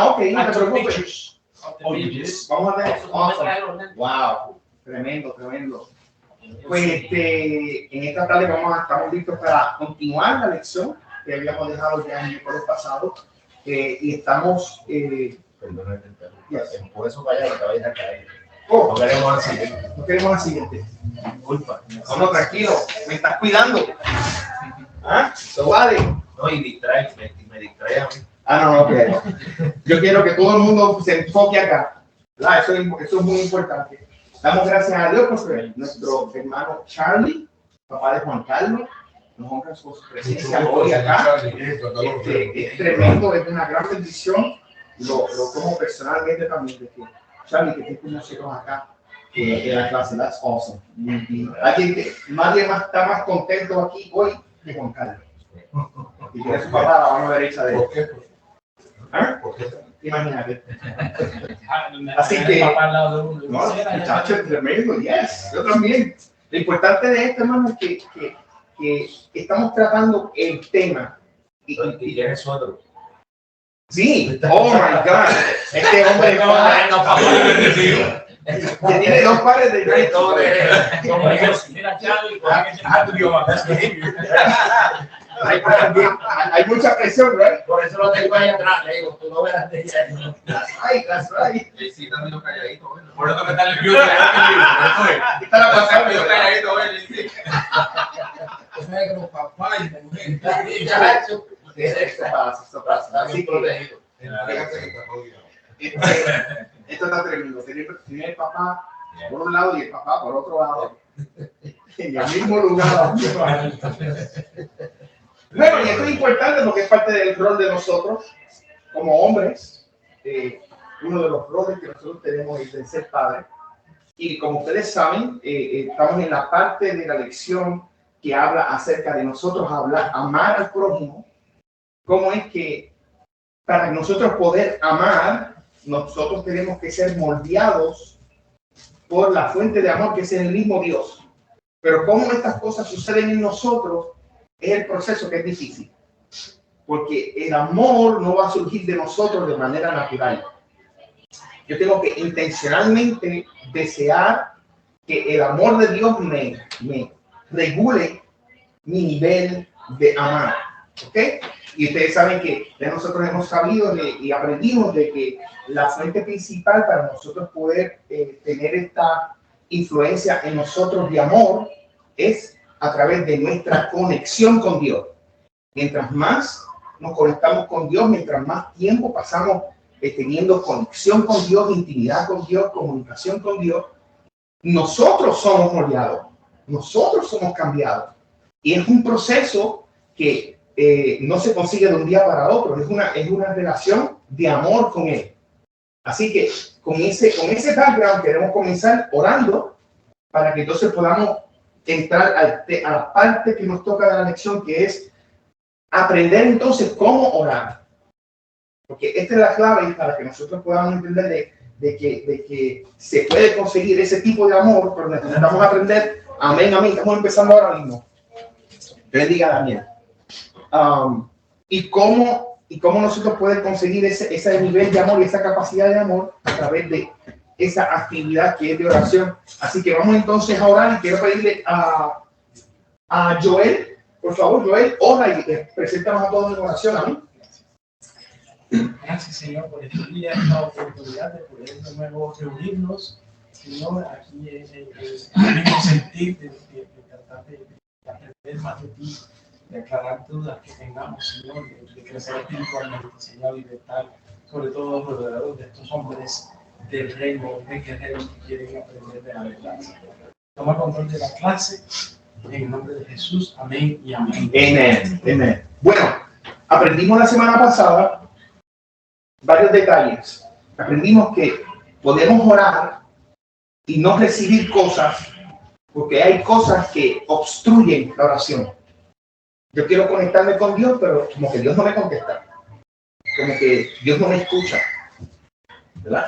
Ok, no te preocupes. Vamos a ver. Awesome. Wow, tremendo, tremendo. Pues en esta tarde estamos listos para continuar la lección que habíamos dejado ya el miércoles pasado. Y estamos. Perdona, por eso vaya, no te vayas a caer. No queremos la siguiente. No queremos la siguiente. Disculpa. No, tranquilo, me estás cuidando. ¿Ah? Eso vale. No, y me distrae a mí. No, ok. Yo quiero que todo el mundo se enfoque acá. Eso es muy importante. Damos gracias a Dios porque nuestro hermano Charlie, papá de Juan Carlos, nos honra su presencia hoy acá. Es tremendo, es una gran bendición. Lo como personalmente también, de que Charlie, que esté con nosotros acá en la clase. That's awesome. Nadie está más contento aquí hoy que Juan Carlos. Y tiene su papá a la mano derecha de él. ¿Por qué? ¿Por qué? Imagínate. Así que, no, muchachos, tremendo, yes, yo también. Lo importante de esto, hermano, es que estamos tratando el tema. ¿Y quién es otro? Sí, oh my God. Este hombre que tiene dos pares de hay mucha presión, ¿right? Por eso lo tengo ahí atrás, le digo, tú no verás de ella. That's right. Sí, está medio calladito. Por eso que está nervioso. Está la pasada medio calladito. Eso pasa. Así que esto está tremendo. Tener el papá por un lado y el papá por otro lado. En el mismo lugar. Bueno, y esto es importante porque es parte del rol de nosotros como hombres. Uno de los roles que nosotros tenemos es el ser padre. Y como ustedes saben, estamos en la parte de la lección que habla acerca de nosotros amar al prójimo. Cómo es que para nosotros poder amar, nosotros tenemos que ser moldeados por la fuente de amor que es el mismo Dios. Pero cómo estas cosas suceden en nosotros es el proceso que es difícil. Porque el amor no va a surgir de nosotros de manera natural. Yo tengo que intencionalmente desear que el amor de Dios me regule mi nivel de amar. ¿Ok? Y ustedes saben que ya nosotros hemos sabido y aprendimos de que la fuente principal para nosotros poder tener esta influencia en nosotros de amor es a través de nuestra conexión con Dios. Mientras más nos conectamos con Dios, mientras más tiempo pasamos teniendo conexión con Dios, intimidad con Dios, comunicación con Dios, nosotros somos moldeados, nosotros somos cambiados. Y es un proceso que no se consigue de un día para otro, es una relación de amor con Él. Así que con ese background queremos comenzar orando para que entonces podamos entrar a la parte que nos toca de la lección, que es aprender entonces cómo orar. Porque esta es la clave para que nosotros podamos entender de que se puede conseguir ese tipo de amor, pero necesitamos aprender. Amén, amén. Estamos empezando ahora mismo. Que le diga Daniel. Y cómo nosotros podemos conseguir ese nivel de amor y esa capacidad de amor a través de esa actividad que es de oración. Así que vamos entonces a orar y quiero pedirle a Joel, por favor, Joel, ora y preséntanos a todos en oración. Amén. Gracias, Señor, por este día, esta oportunidad de poder de nuevo reunirnos. Señor, aquí es el mismo sentir de tratar de aprender más de ti, de aclarar dudas que tengamos, Señor, de crecer espiritualmente, Señor, y de estar sobre todo rodeados de estos hombres del reino, de guerreros que quieren aprender de la verdad, Señor. Toma control de la clase, en el nombre de Jesús, amén y amén. Amén, amén. Bueno, aprendimos la semana pasada varios detalles. Aprendimos que podemos orar y no recibir cosas porque hay cosas que obstruyen la oración. Yo quiero conectarme con Dios, pero como que Dios no me contesta. Como que Dios no me escucha. ¿Verdad?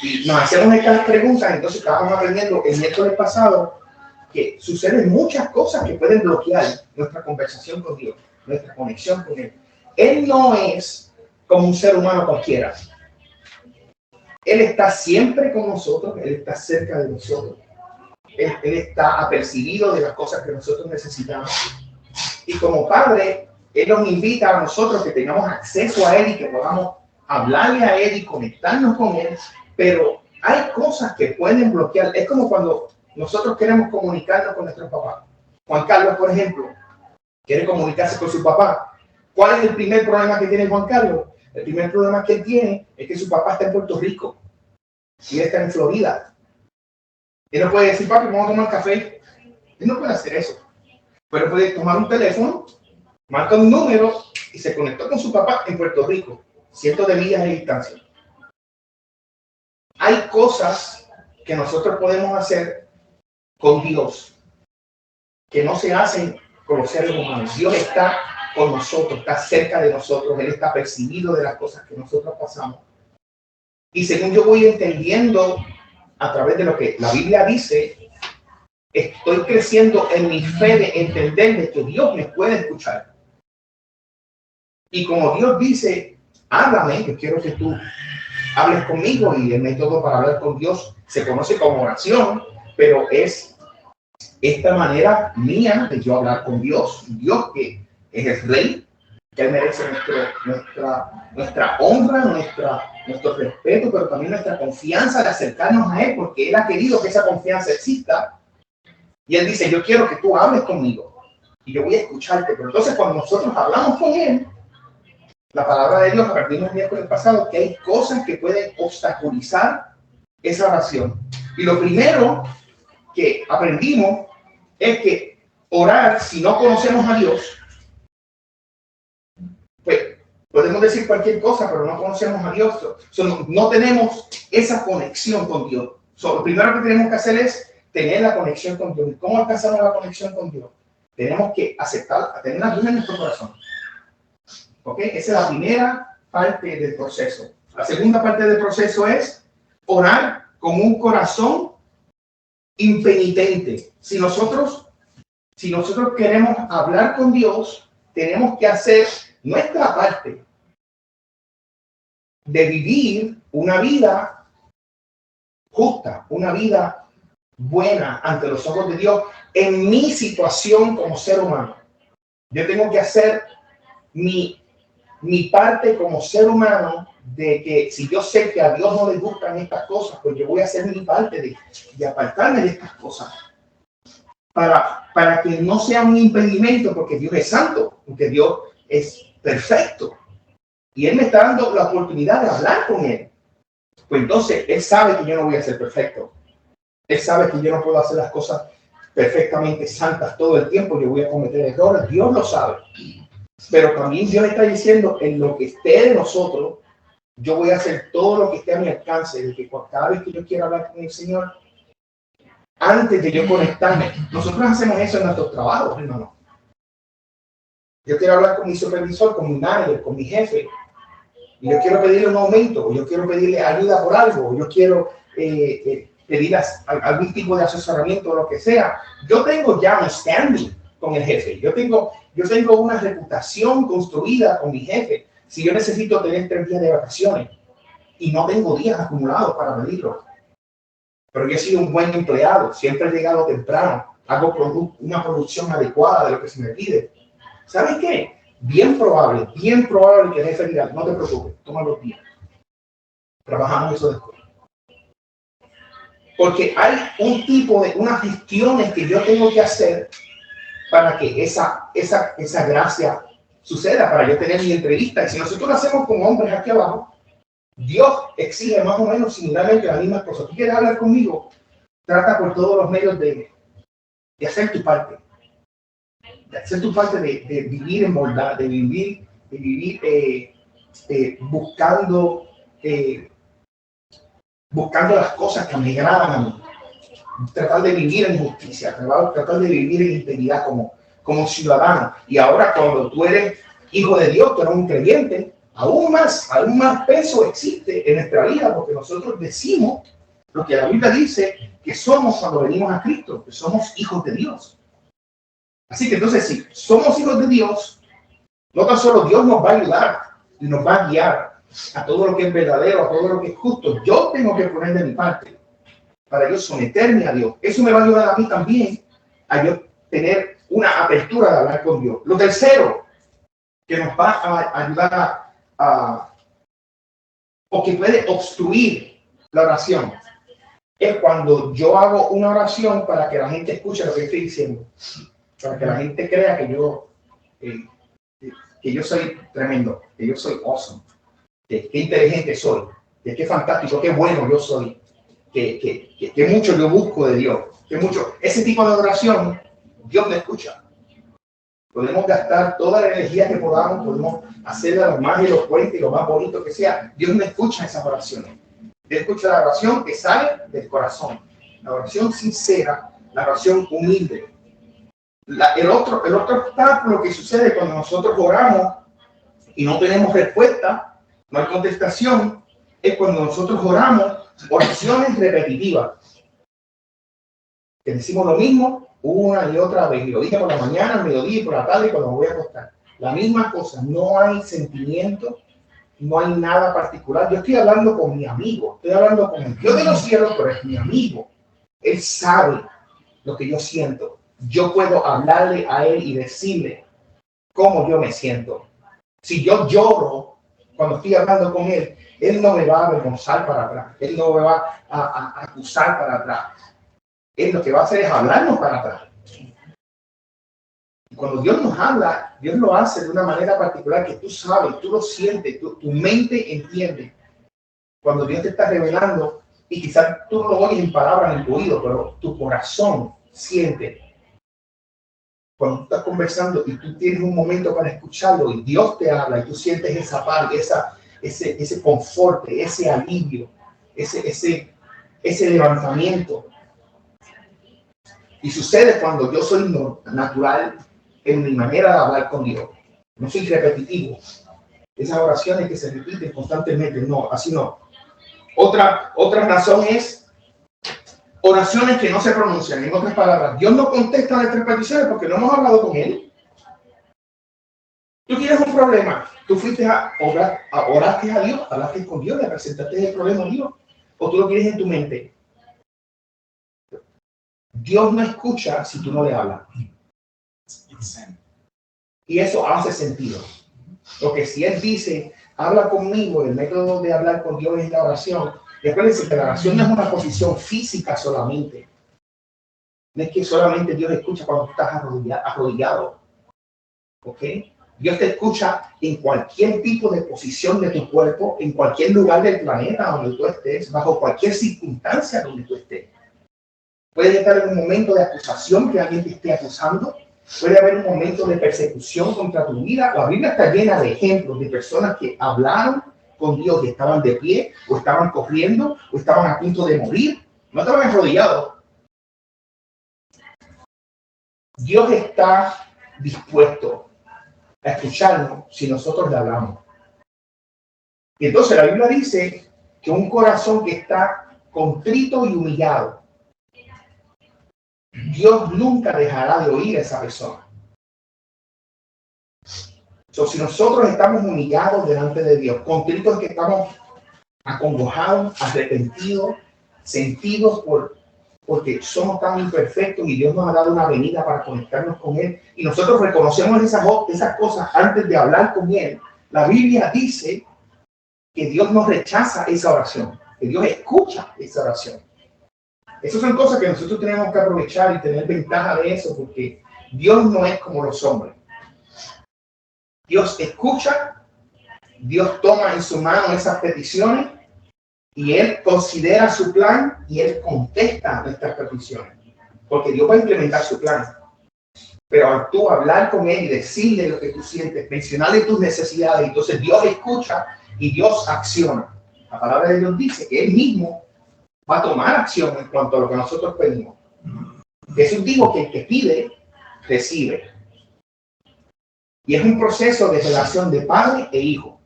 Y nos hacemos estas preguntas, entonces estábamos aprendiendo el miércoles pasado que suceden muchas cosas que pueden bloquear nuestra conversación con Dios, nuestra conexión con Él. Él no es como un ser humano cualquiera. Él está siempre con nosotros, Él está cerca de nosotros. Él está apercibido de las cosas que nosotros necesitamos. Y como Padre, Él nos invita a nosotros que tengamos acceso a Él y que podamos hablarle a Él y conectarnos con Él. Pero hay cosas que pueden bloquear. Es como cuando nosotros queremos comunicarnos con nuestro papá. Juan Carlos, por ejemplo, quiere comunicarse con su papá. ¿Cuál es el primer problema que tiene Juan Carlos? El primer problema que él tiene es que su papá está en Puerto Rico y él está en Florida. Él no puede decir, papi, vamos a tomar café. Él no puede hacer eso. Pero puede tomar un teléfono, marca un número y se conectó con su papá en Puerto Rico, cientos de millas de distancia. Hay cosas que nosotros podemos hacer con Dios que no se hacen con los seres humanos. Dios está con nosotros, está cerca de nosotros, Él está percibido de las cosas que nosotros pasamos. Y según yo voy entendiendo a través de lo que la Biblia dice, estoy creciendo en mi fe de entender de que Dios me puede escuchar. Y como Dios dice, háblame, yo quiero que tú hables conmigo, y el método para hablar con Dios se conoce como oración, pero es esta manera mía de yo hablar con Dios. Dios que es el Rey, que Él merece nuestra honra, nuestro respeto, pero también nuestra confianza de acercarnos a Él, porque Él ha querido que esa confianza exista. Y Él dice, yo quiero que tú hables conmigo y yo voy a escucharte. Pero entonces cuando nosotros hablamos con Él, la palabra de Dios, aprendimos el miércoles pasado, que hay cosas que pueden obstaculizar esa oración. Y lo primero que aprendimos es que orar, si no conocemos a Dios, pues podemos decir cualquier cosa, pero no conocemos a Dios. No tenemos esa conexión con Dios. Lo primero que tenemos que hacer es tener la conexión con Dios. ¿Y cómo alcanzamos la conexión con Dios? Tenemos que aceptar, tener la Biblia en nuestro corazón. ¿Ok? Esa es la primera parte del proceso. La segunda parte del proceso es orar con un corazón impenitente. Si nosotros queremos hablar con Dios, tenemos que hacer nuestra parte de vivir una vida justa, una vida buena ante los ojos de Dios en mi situación como ser humano. Yo tengo que hacer mi parte como ser humano, de que si yo sé que a Dios no le gustan estas cosas, pues yo voy a hacer mi parte de apartarme de estas cosas para que no sea un impedimento, porque Dios es santo, porque Dios es perfecto y Él me está dando la oportunidad de hablar con Él. Pues entonces Él sabe que yo no voy a ser perfecto. Él sabe que yo no puedo hacer las cosas perfectamente santas todo el tiempo. Yo voy a cometer errores. Dios lo sabe. Pero también Dios está diciendo, en lo que esté de nosotros, yo voy a hacer todo lo que esté a mi alcance, de que cada vez que yo quiera hablar con el Señor, antes de yo conectarme, nosotros hacemos eso en nuestros trabajos, hermano. Yo quiero hablar con mi supervisor, con mi manager, con mi jefe, y yo quiero pedirle un aumento, o yo quiero pedirle ayuda por algo, o yo quiero pedir algún tipo de asesoramiento o lo que sea. Yo tengo ya un standing con el jefe. Yo tengo una reputación construida con mi jefe. Si yo necesito tener 3 días de vacaciones y no tengo días acumulados para pedirlo, pero yo he sido un buen empleado, siempre he llegado temprano, hago una producción adecuada de lo que se me pide. ¿Sabes qué? Bien probable que el jefe diga, no te preocupes, toma los días. Trabajamos eso después. Porque hay unas gestiones que yo tengo que hacer para que esa gracia suceda, para yo tener mi entrevista. Y si nosotros lo hacemos como hombres aquí abajo, Dios exige más o menos similarmente las mismas cosas. Tú quieres hablar conmigo, trata por todos los medios de hacer tu parte. De hacer tu parte de vivir en bondad, de vivir buscando las cosas que me agradan a mí. Tratar de vivir en justicia, tratar de vivir en integridad como ciudadano. Y ahora cuando tú eres hijo de Dios, tú eres un creyente, aún más peso existe en nuestra vida, porque nosotros decimos lo que la Biblia dice que somos cuando venimos a Cristo, que somos hijos de Dios. Así que entonces, si somos hijos de Dios, no tan solo Dios nos va a ayudar y nos va a guiar a todo lo que es verdadero, a todo lo que es justo. Yo tengo que poner de mi parte para yo someterme a Dios. Eso me va a ayudar a mí también a yo tener una apertura de hablar con Dios. Lo tercero que nos va a ayudar o que puede obstruir la oración es cuando yo hago una oración para que la gente escuche lo que estoy diciendo, para que la gente crea que yo soy tremendo, que yo soy awesome, que inteligente soy, que qué fantástico, qué bueno yo soy, que mucho yo busco de Dios, que mucho, ese tipo de oración, Dios me escucha. Podemos gastar toda la energía que podemos hacerla lo más elocuente y lo más bonito que sea. Dios no escucha esas oraciones. Dios escucha la oración que sale del corazón, la oración sincera, la oración humilde. El otro obstáculo que sucede cuando nosotros oramos y no tenemos respuesta, no hay contestación, es cuando nosotros oramos oraciones repetitivas. Que decimos lo mismo una y otra vez. Y lo dije por la mañana, al mediodía y por la tarde cuando me voy a acostar. La misma cosa, no hay sentimiento, no hay nada particular. Yo estoy hablando con mi amigo, estoy hablando con el Dios de los cielos, pero es mi amigo. Él sabe lo que yo siento. Yo puedo hablarle a él y decirle cómo yo me siento. Si yo lloro cuando estoy hablando con él, él no me va a avergonzar para atrás. Él no me va a acusar para atrás. Él lo que va a hacer es hablarnos para atrás. Y cuando Dios nos habla, Dios lo hace de una manera particular que tú sabes, tú lo sientes, tu mente entiende. Cuando Dios te está revelando, y quizás tú no lo oyes en palabras en tu oído, pero tu corazón siente. Cuando tú estás conversando y tú tienes un momento para escucharlo y Dios te habla y tú sientes esa paz, ese confort, ese alivio, ese levantamiento. Y sucede cuando yo soy natural en mi manera de hablar con Dios. No soy repetitivo. Esas oraciones que se repiten constantemente, no, así no. Otra razón es oraciones que no se pronuncian. En otras palabras, Dios no contesta nuestras peticiones porque no hemos hablado con Él. Tú tienes un problema. Tú fuiste a orar, oraste a Dios, hablaste con Dios, le presentaste el problema a Dios. O tú lo tienes en tu mente. Dios no escucha si tú no le hablas. Y eso hace sentido. Porque si Él dice, habla conmigo, el método de hablar con Dios es la oración. Recuérdense que la oración no es una posición física solamente. No es que solamente Dios escucha cuando tú estás arrodillado. ¿Ok? Dios te escucha en cualquier tipo de posición de tu cuerpo, en cualquier lugar del planeta donde tú estés, bajo cualquier circunstancia donde tú estés. Puede estar en un momento de acusación que alguien te esté acusando. Puede haber un momento de persecución contra tu vida. La Biblia está llena de ejemplos de personas que hablaron con Dios, que estaban de pie, o estaban corriendo, o estaban a punto de morir. No estaban arrodillados. Dios está dispuesto a escucharnos si nosotros le hablamos. Y entonces la Biblia dice que un corazón que está contrito y humillado, Dios nunca dejará de oír a esa persona. Si nosotros estamos humillados delante de Dios, contritos que estamos acongojados, arrepentidos, sentidos porque somos tan imperfectos y Dios nos ha dado una venida para conectarnos con Él, y nosotros reconocemos esas cosas antes de hablar con Él, la Biblia dice que Dios no rechaza esa oración, que Dios escucha esa oración. Esas son cosas que nosotros tenemos que aprovechar y tener ventaja de eso, porque Dios no es como los hombres. Dios escucha, Dios toma en su mano esas peticiones y Él considera su plan y Él contesta nuestras peticiones, porque Dios va a implementar su plan. Pero al tú hablar con Él y decirle lo que tú sientes, mencionarle tus necesidades, entonces Dios escucha y Dios acciona. La palabra de Dios dice que Él mismo va a tomar acción en cuanto a lo que nosotros pedimos. Jesús dijo que el que pide, recibe. Y es un proceso de relación de padre e hijo.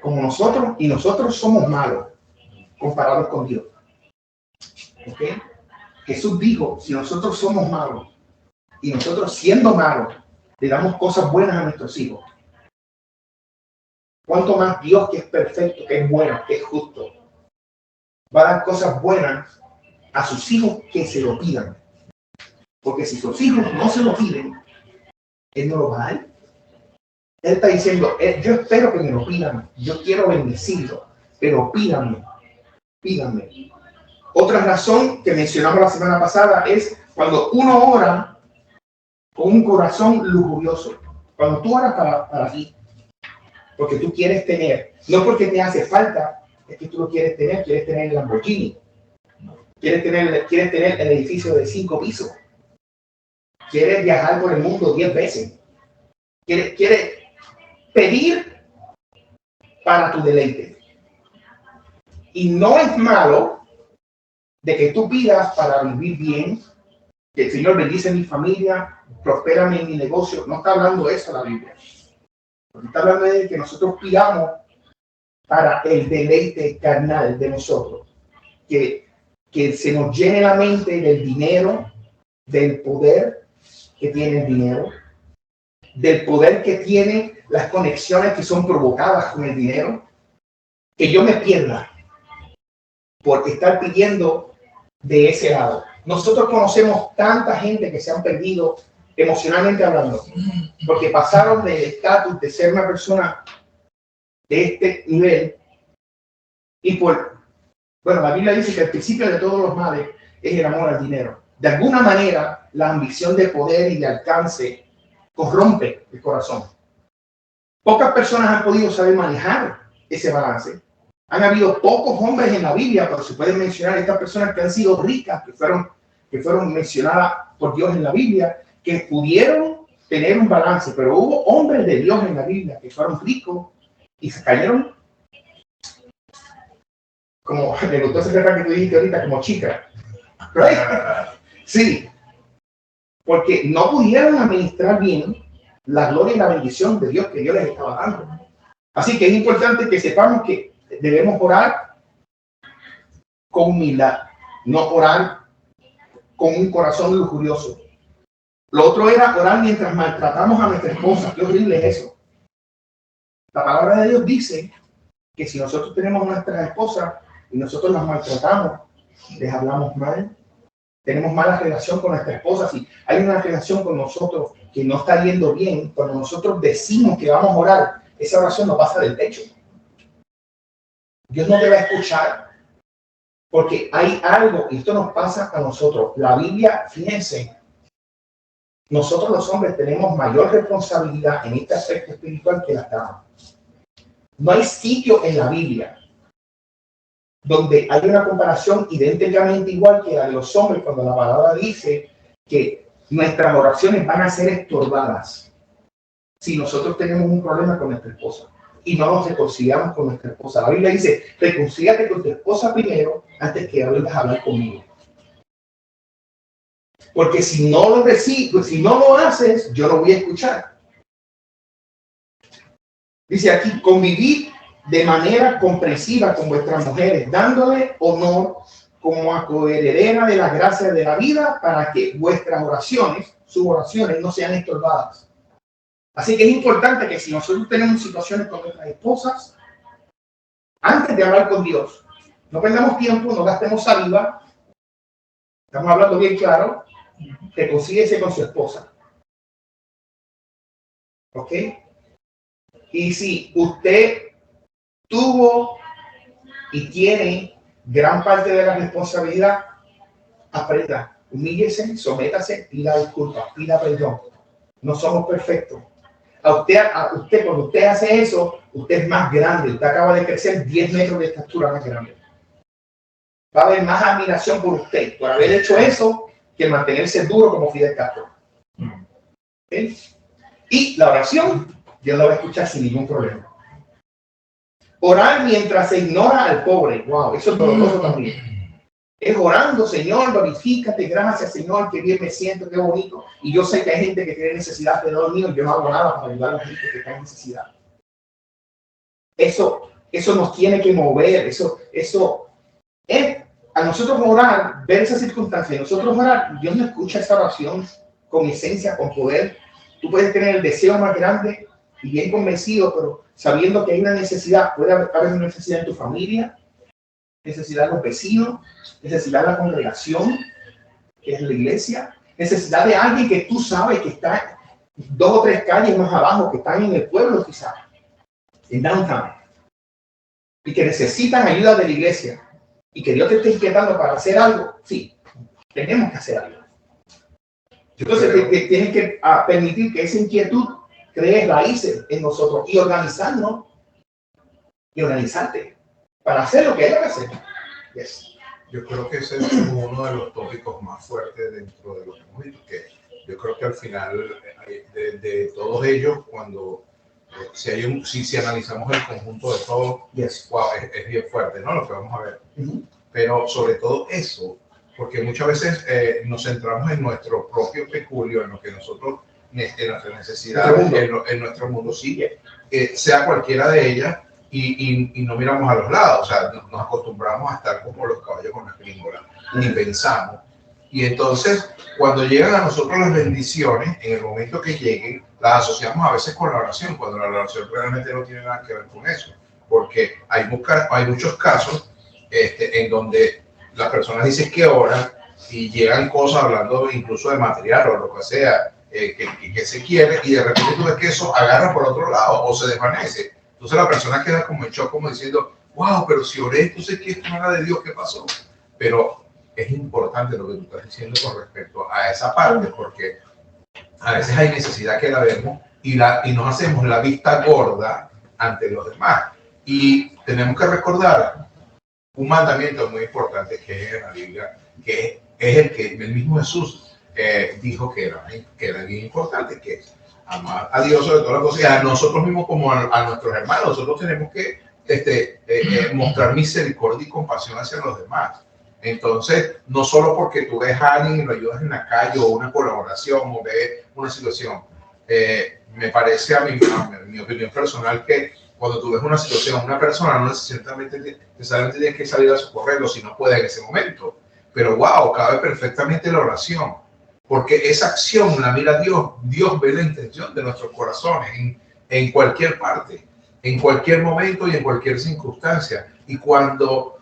Como nosotros, y nosotros somos malos comparados con Dios. ¿Ok? Jesús dijo, si nosotros somos malos, y nosotros siendo malos, le damos cosas buenas a nuestros hijos, cuánto más Dios, que es perfecto, que es bueno, que es justo, va a dar cosas buenas a sus hijos que se lo pidan. Porque si sus hijos no se lo piden, Él no lo va a dar. Él está diciendo, yo espero que me lo pidan, yo quiero bendecirlo, pero pídanme. Otra razón que mencionamos la semana pasada es cuando uno ora con un corazón lujurioso. Cuando tú oras para ti, porque tú quieres tener, no porque te hace falta, es que tú lo quieres tener el Lamborghini, quieres tener el edificio de 5 pisos, quieres viajar por el mundo 10 veces, quieres pedir para tu deleite. Y no es malo de que tú pidas para vivir bien, que el Señor bendice mi familia, prospérame en mi negocio. No está hablando de eso la Biblia. Lo que está hablando es de que nosotros pidamos para el deleite carnal de nosotros. Que se nos llene la mente del dinero, del poder que tiene el dinero, del poder que tiene las conexiones que son provocadas con el dinero. Que yo me pierda por estar pidiendo de ese lado. Nosotros conocemos tanta gente que se han perdido emocionalmente hablando, porque pasaron del estatus de ser una persona de este nivel y la Biblia dice que el principio de todos los males es el amor al dinero. De alguna manera, la ambición de poder y de alcance corrompe el corazón. Pocas personas han podido saber manejar ese balance. Han habido pocos hombres en la Biblia, pero se pueden mencionar estas personas que han sido ricas, que fueron mencionadas por Dios en la Biblia, que pudieron tener un balance, pero hubo hombres de Dios en la Biblia que fueron ricos y se cayeron, como me gustó ese refrán que tú dijiste ahorita, como chica. ¿Right? Sí, porque no pudieron administrar bien la gloria y la bendición de Dios que Dios les estaba dando. Así que es importante que sepamos que debemos orar con humildad, no orar con un corazón lujurioso. Lo otro era orar mientras maltratamos a nuestra esposa. Qué horrible es eso. La palabra de Dios dice que si nosotros tenemos nuestras esposas y nosotros las maltratamos, les hablamos mal, tenemos mala relación con nuestra esposa, si hay una relación con nosotros que no está yendo bien, cuando nosotros decimos que vamos a orar, esa oración no pasa del techo. Dios no te va a escuchar porque hay algo, y esto nos pasa a nosotros. La Biblia, fíjense, nosotros los hombres tenemos mayor responsabilidad en este aspecto espiritual que las damas. No hay sitio en la Biblia donde hay una comparación idénticamente igual que la de los hombres cuando la palabra dice que nuestras oraciones van a ser estorbadas si nosotros tenemos un problema con nuestra esposa y no nos reconciliamos con nuestra esposa. La Biblia dice, reconcíliate con tu esposa primero antes que vengas a hablar conmigo. Porque si no lo haces, yo no voy a escuchar. Dice aquí, convivid de manera comprensiva con vuestras mujeres, dándole honor como a coheredera de las gracias de la vida, para que vuestras oraciones, sus oraciones, no sean estorbadas. Así que es importante que si nosotros tenemos situaciones con nuestras esposas, antes de hablar con Dios, no perdamos tiempo, no gastemos saliva, estamos hablando bien claro, reconcíliese con su esposa. ¿Ok? Y si usted tuvo y tiene gran parte de la responsabilidad, aprenda, humíllese, sométase, pida disculpas, pida perdón. No somos perfectos. A usted, cuando usted hace eso, usted es más grande. Usted acaba de crecer 10 metros de estatura más grande. Va a haber más admiración por usted, por haber hecho eso, que mantenerse duro como Fidel Castro. ¿Okay? Y la oración, Dios la va a escuchar sin ningún problema. Orar mientras se ignora al pobre. Wow, eso es doloroso también. Es orando, Señor, glorifícate, gracias, Señor, qué bien me siento, qué bonito. Y yo sé que hay gente que tiene necesidad de dormir y yo no hago nada para ayudar a la gente que está en necesidad. Eso nos tiene que mover, eso es a nosotros orar, ver esa circunstancia, nosotros orar, Dios no escucha esa oración con esencia, con poder. Tú puedes tener el deseo más grande y bien convencido, pero sabiendo que hay una necesidad. Puede haber una necesidad en tu familia, necesidad de los vecinos, necesidad de la congregación, que es la iglesia, necesidad de alguien que tú sabes que está 2 o 3 calles más abajo, que están en el pueblo quizás, en downtown, y que necesitan ayuda de la iglesia, y que Dios te esté inquietando para hacer algo. Sí, tenemos que hacer algo. Entonces tienes que permitir que esa inquietud cree raíces en nosotros y organizarnos y organizarte para hacer lo que hay que hacer. Yes. Yo creo que ese es como uno de los tópicos más fuertes dentro de lo que hemos visto, que yo creo que al final de todos ellos, cuando si analizamos el conjunto de todo, Yes. wow, es bien fuerte, ¿no? Lo que vamos a ver. Uh-huh. Pero sobre todo eso, porque muchas veces nos centramos en nuestro propio peculio, en lo que nosotros, en nuestra necesidad, en nuestro mundo, sí, sea cualquiera de ellas, y no miramos a los lados, o sea, nos acostumbramos a estar como los caballos con las gringolas, y pensamos. Y entonces, cuando llegan a nosotros las bendiciones, en el momento que lleguen, las asociamos a veces con la oración, cuando la oración realmente no tiene nada que ver con eso, porque hay muchos casos en donde las personas dicen que oran y llegan cosas hablando incluso de material o lo que sea que se quiere, y de repente tú ves que eso agarra por otro lado o se desvanece. Entonces la persona queda como en shock, como diciendo, wow, pero si oré, entonces ¿qué es nada de Dios? ¿Qué pasó? Pero es importante lo que tú estás diciendo con respecto a esa parte, porque a veces hay necesidad que la vemos y nos hacemos la vista gorda ante los demás. Y tenemos que recordar un mandamiento muy importante que es en la Biblia, que es el que el mismo Jesús dijo que era bien importante, que es amar a Dios sobre todas las cosas y a nosotros mismos como a nuestros hermanos. Nosotros tenemos que mostrar misericordia y compasión hacia los demás. Entonces, no solo porque tú ves a alguien y lo ayudas en la calle o una colaboración o ves una situación, me parece a mi opinión personal que cuando tú ves una situación, una persona no necesariamente tienes que salir a socorrerlo si no puede en ese momento. Pero wow, cabe perfectamente la oración, porque esa acción la mira Dios. Dios ve la intención de nuestros corazones en cualquier parte, en cualquier momento y en cualquier circunstancia. Y cuando,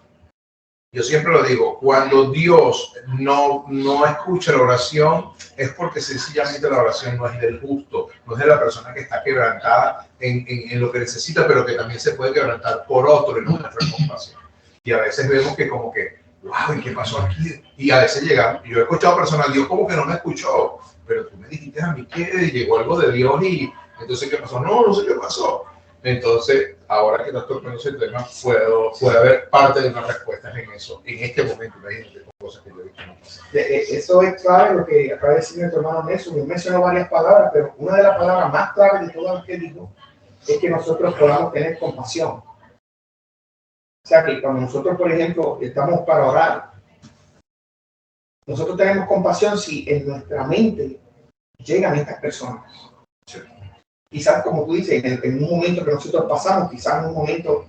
yo siempre lo digo, cuando Dios no escucha la oración, es porque sencillamente la oración no es del justo, no es de la persona que está quebrantada en lo que necesita, pero que también se puede quebrantar por otro en nuestra compasión. Y a veces vemos que como que, wow, ¿y qué pasó aquí? Y a veces llegamos, yo he escuchado personas, Dios como que no me escuchó, pero tú me dijiste a mí que llegó algo de Dios y entonces ¿qué pasó? No sé qué pasó. Entonces, ahora que estás tocando ese tema, puede haber parte de unas respuestas en eso, en este momento, imagínate, cosas que yo he visto no pasan. Eso es clave lo que acaba de decir nuestro hermano Nelson. Yo menciono varias palabras, pero una de las palabras más claves de todas las que dijo es que nosotros podamos tener compasión. O sea, que cuando nosotros, por ejemplo, estamos para orar, nosotros tenemos compasión si en nuestra mente llegan estas personas. Quizás, como tú dices, en un momento que nosotros pasamos, quizás en un momento,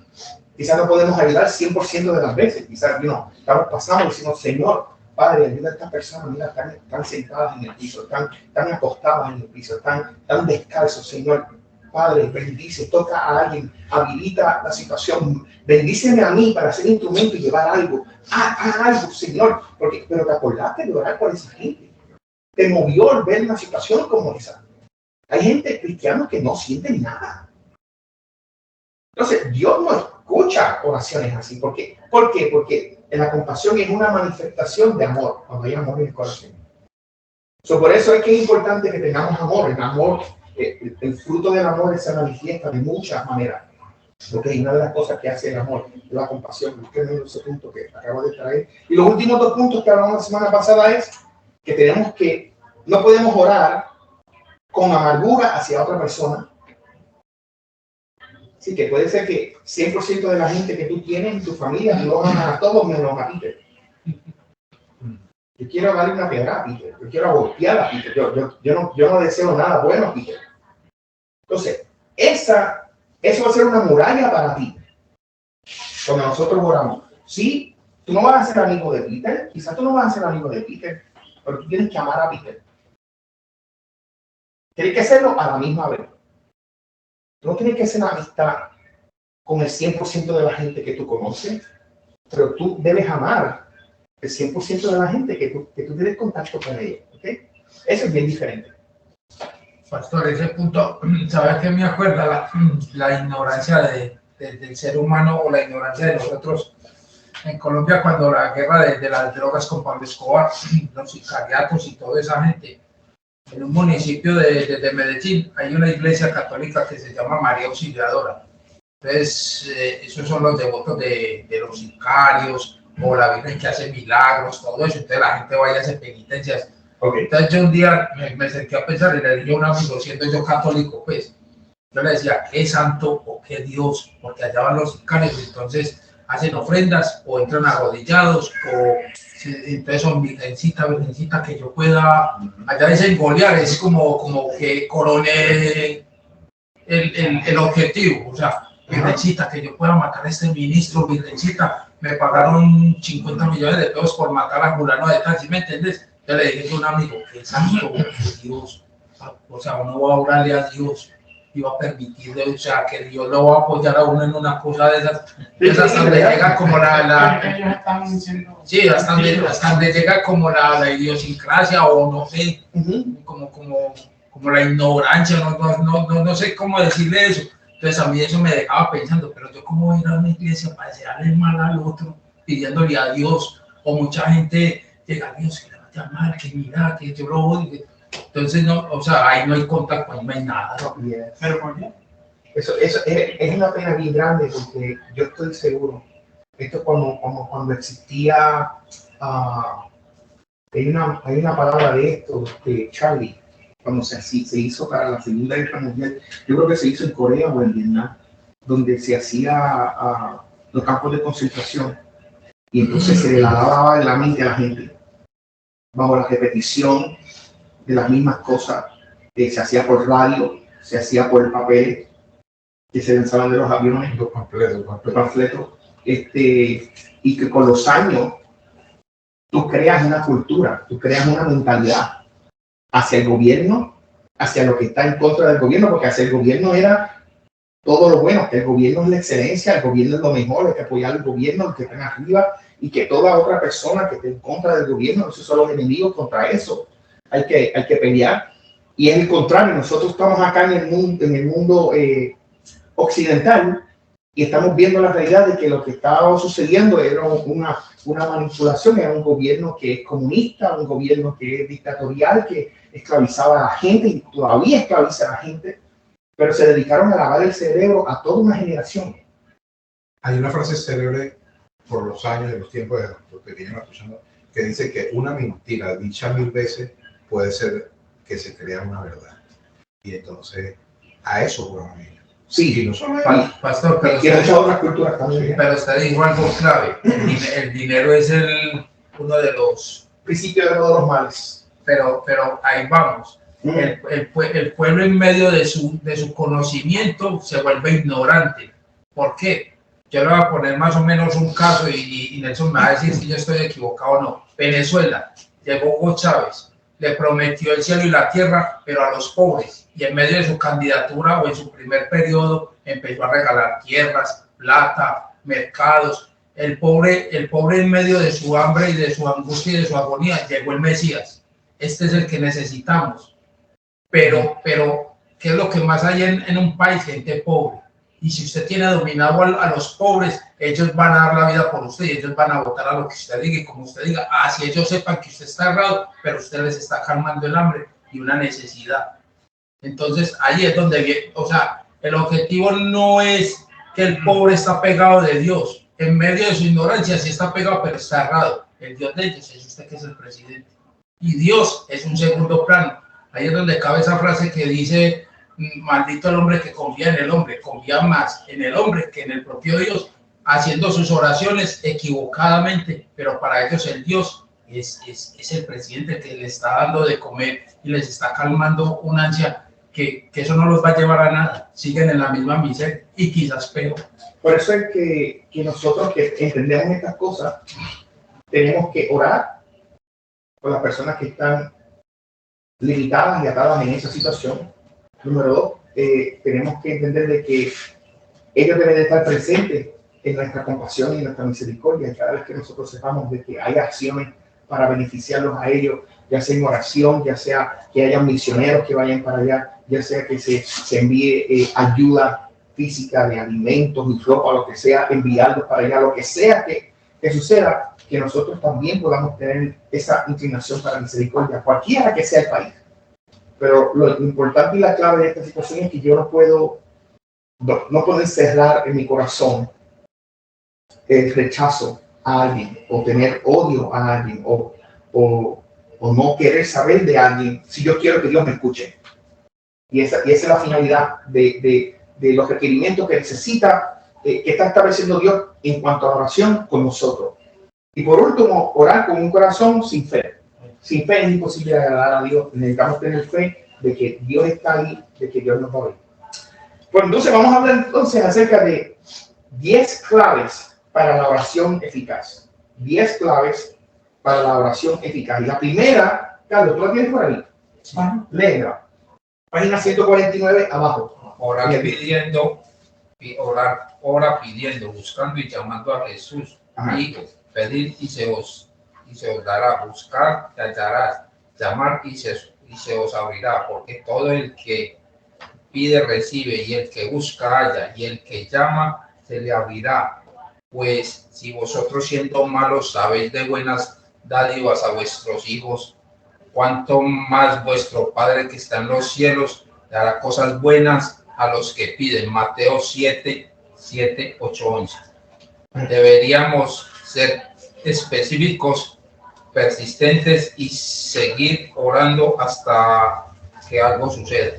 quizás no podemos ayudar 100% de las veces. Quizás, estamos pasando y decimos, Señor, Padre, ayuda a estas personas, mira, están sentadas en el piso, están acostadas en el piso, están descalzos, Señor. Padre, bendice, toca a alguien, habilita la situación, bendíceme a mí para ser instrumento y llevar algo. Haz algo, Señor, pero te acordaste de orar por esa gente. Te movió al ver una situación como esa. Hay gente cristiana que no siente nada. Entonces, Dios no escucha oraciones así. ¿Por qué? ¿Por qué? Porque la compasión es una manifestación de amor, cuando hay amor en el corazón. Por eso es que es importante que tengamos amor. El amor, el fruto del amor se manifiesta de muchas maneras. Okay, una de las cosas que hace el amor es la compasión. Busquen ese punto que acabo de traer. Y los últimos 2 puntos que hablamos la semana pasada es que no podemos orar con amargura hacia otra persona. Así que puede ser que 100% de la gente que tú tienes en tu familia lo aman a todos menos a Peter. Yo quiero darle una piedra a Peter. Yo quiero golpear a Peter. Yo no deseo nada bueno a Peter. Entonces, eso va a ser una muralla para ti. Cuando nosotros oramos. Sí, tú no vas a ser amigo de Peter. Quizás tú no vas a ser amigo de Peter. Pero tú tienes que amar a Peter. Tienes que hacerlo a la misma vez. Tú no tienes que hacer amistad con el 100% de la gente que tú conoces, pero tú debes amar el 100% de la gente que tú tienes contacto con ellos. ¿Okay? Eso es bien diferente. Pastor, ese punto, ¿sabes qué me acuerda? La ignorancia del ser humano o la ignorancia de nosotros en Colombia cuando la guerra de las drogas con Pablo Escobar, los sicariatos y toda esa gente. En un municipio de Medellín hay una iglesia católica que se llama María Auxiliadora. Entonces, esos son los devotos de los sicarios o la Virgen que hace milagros, todo eso. Entonces la gente vaya a hacer penitencias. Okay. Entonces yo un día me senté a pensar y le dije a un amigo, siendo yo católico, pues, yo le decía, ¿qué santo o qué Dios? Porque allá van los sicarios, entonces hacen ofrendas o entran arrodillados o entonces son virgencita que yo pueda, allá dicen golear, es como que coroné el objetivo, o sea, virgencita, que yo pueda matar a este ministro, virgencita, me pagaron 50 millones de pesos por matar a fulano de tal, ¿sí me entiendes? Yo le dije a un amigo, que santo, que Dios, o sea, uno va a orarle a Dios y va a permitirle, o sea, que Dios lo va a apoyar a uno en una cosa de esas hasta donde llega como ellos están diciendo, sí, hasta donde llega como la idiosincrasia o no sé, como la ignorancia, no sé cómo decirle eso. Entonces a mí eso me dejaba pensando, pero yo cómo voy a ir a una iglesia para desearle mal al otro, pidiéndole a Dios, o mucha gente llega a Dios que le vaya mal, que mira, que yo lo odio. Entonces, no, o sea, ahí no hay contacto, ahí no hay nada. ¿No? Yes. pero ¿por qué? Eso es una pena bien grande porque yo estoy seguro, esto es cuando existía, hay una palabra de esto, de Charlie, cuando se hizo para la Segunda Guerra Mundial, yo creo que se hizo en Corea o en Vietnam, donde se hacía los campos de concentración y entonces se le lavaba la mente a la gente bajo la repetición de las mismas cosas. Se hacía por radio, se hacía por papel que se lanzaban de los aviones, los panfletos, y que con los años tú creas una cultura, tú creas una mentalidad hacia el gobierno, hacia lo que está en contra del gobierno, porque hacia el gobierno era todo lo bueno, que el gobierno es la excelencia, el gobierno es lo mejor, hay que apoyar al gobierno, los que están arriba, y que toda otra persona que esté en contra del gobierno, esos son los enemigos. Contra eso hay que pelear. Y es el contrario, nosotros estamos acá en el mundo occidental y estamos viendo la realidad de que lo que estaba sucediendo era una manipulación, era un gobierno que es comunista, un gobierno que es dictatorial, que esclavizaba a la gente y todavía esclaviza a la gente, pero se dedicaron a lavar el cerebro a toda una generación. Hay una frase célebre por los años y los tiempos de lo que vienen escuchando, que dice que una mentira dicha 1000 veces puede ser que se crea una verdad. Y entonces, a eso juegan ellos. Sí, y no solo Pastor, pero y muchas otras culturas también. Pero usted dijo algo clave. El dinero es uno de los principios de todos los males. Pero ahí vamos. El pueblo en medio de su conocimiento se vuelve ignorante. ¿Por qué? Yo le voy a poner más o menos un caso y Nelson me va a decir si yo estoy equivocado o no. Venezuela, llegó Hugo Chávez, le prometió el cielo y la tierra, pero a los pobres. Y en medio de su candidatura o en su primer periodo empezó a regalar tierras, plata, mercados. El pobre en medio de su hambre y de su angustia y de su agonía, llegó el Mesías. Este es el que necesitamos. Pero ¿qué es lo que más hay en un país? Gente pobre. Y si usted tiene dominado a los pobres, ellos van a dar la vida por usted y ellos van a votar a lo que usted diga. Y como usted diga, así ellos sepan que usted está errado, pero usted les está calmando el hambre y una necesidad. Entonces ahí es donde, o sea, el objetivo no es que el pobre está pegado de Dios. En medio de su ignorancia sí está pegado, pero está errado. El Dios de ellos es usted, que es el presidente. Y Dios es un segundo plano. Ahí es donde cabe esa frase que dice: maldito el hombre que confía en el hombre. Confía más en el hombre que en el propio Dios, haciendo sus oraciones equivocadamente, pero para ellos el Dios es el presidente que les está dando de comer y les está calmando una ansia que eso no los va a llevar a nada. Siguen en la misma miseria y quizás peor. Por eso es que nosotros que entendemos estas cosas tenemos que orar por las personas que están limitadas y atadas en esa situación. Número 2, tenemos que entender de que ellos deben de estar presentes en nuestra compasión y en nuestra misericordia. Cada vez que nosotros sepamos de que hay acciones para beneficiarlos a ellos, ya sea en oración, ya sea que haya misioneros que vayan para allá, ya sea que se envíe ayuda física de alimentos y ropa, lo que sea, enviarlos para allá, lo que sea que suceda, que nosotros también podamos tener esa inclinación para misericordia, cualquiera que sea el país. Pero lo importante y la clave de esta situación es que yo no puedo encerrar en mi corazón el rechazo a alguien, o tener odio a alguien, o no querer saber de alguien si yo quiero que Dios me escuche. Y esa es la finalidad de los requerimientos que necesita, que está estableciendo Dios en cuanto a la oración con nosotros. Y por último, orar con un corazón sin fe. Sin fe es imposible agradar a Dios. Necesitamos tener fe de que Dios está ahí, de que Dios nos va a oír. Pues entonces vamos a hablar entonces acerca de 10 claves para la oración eficaz. 10 claves para la oración eficaz. Y la primera, Carlos, ¿tú la tienes por ahí? Léela. Página 149 abajo. Ora pidiendo, buscando y llamando a Jesús. Ajá. Y pedir y se os dará, buscar y hallarás, llamar y se os abrirá, porque todo el que pide recibe, y el que busca halla, y el que llama se le abrirá. Pues si vosotros siendo malos sabéis de buenas dádivas a vuestros hijos, cuánto más vuestro Padre que está en los cielos dará cosas buenas a los que piden. Mateo 7, 8, 11. Deberíamos ser específicos, persistentes y seguir orando hasta que algo suceda.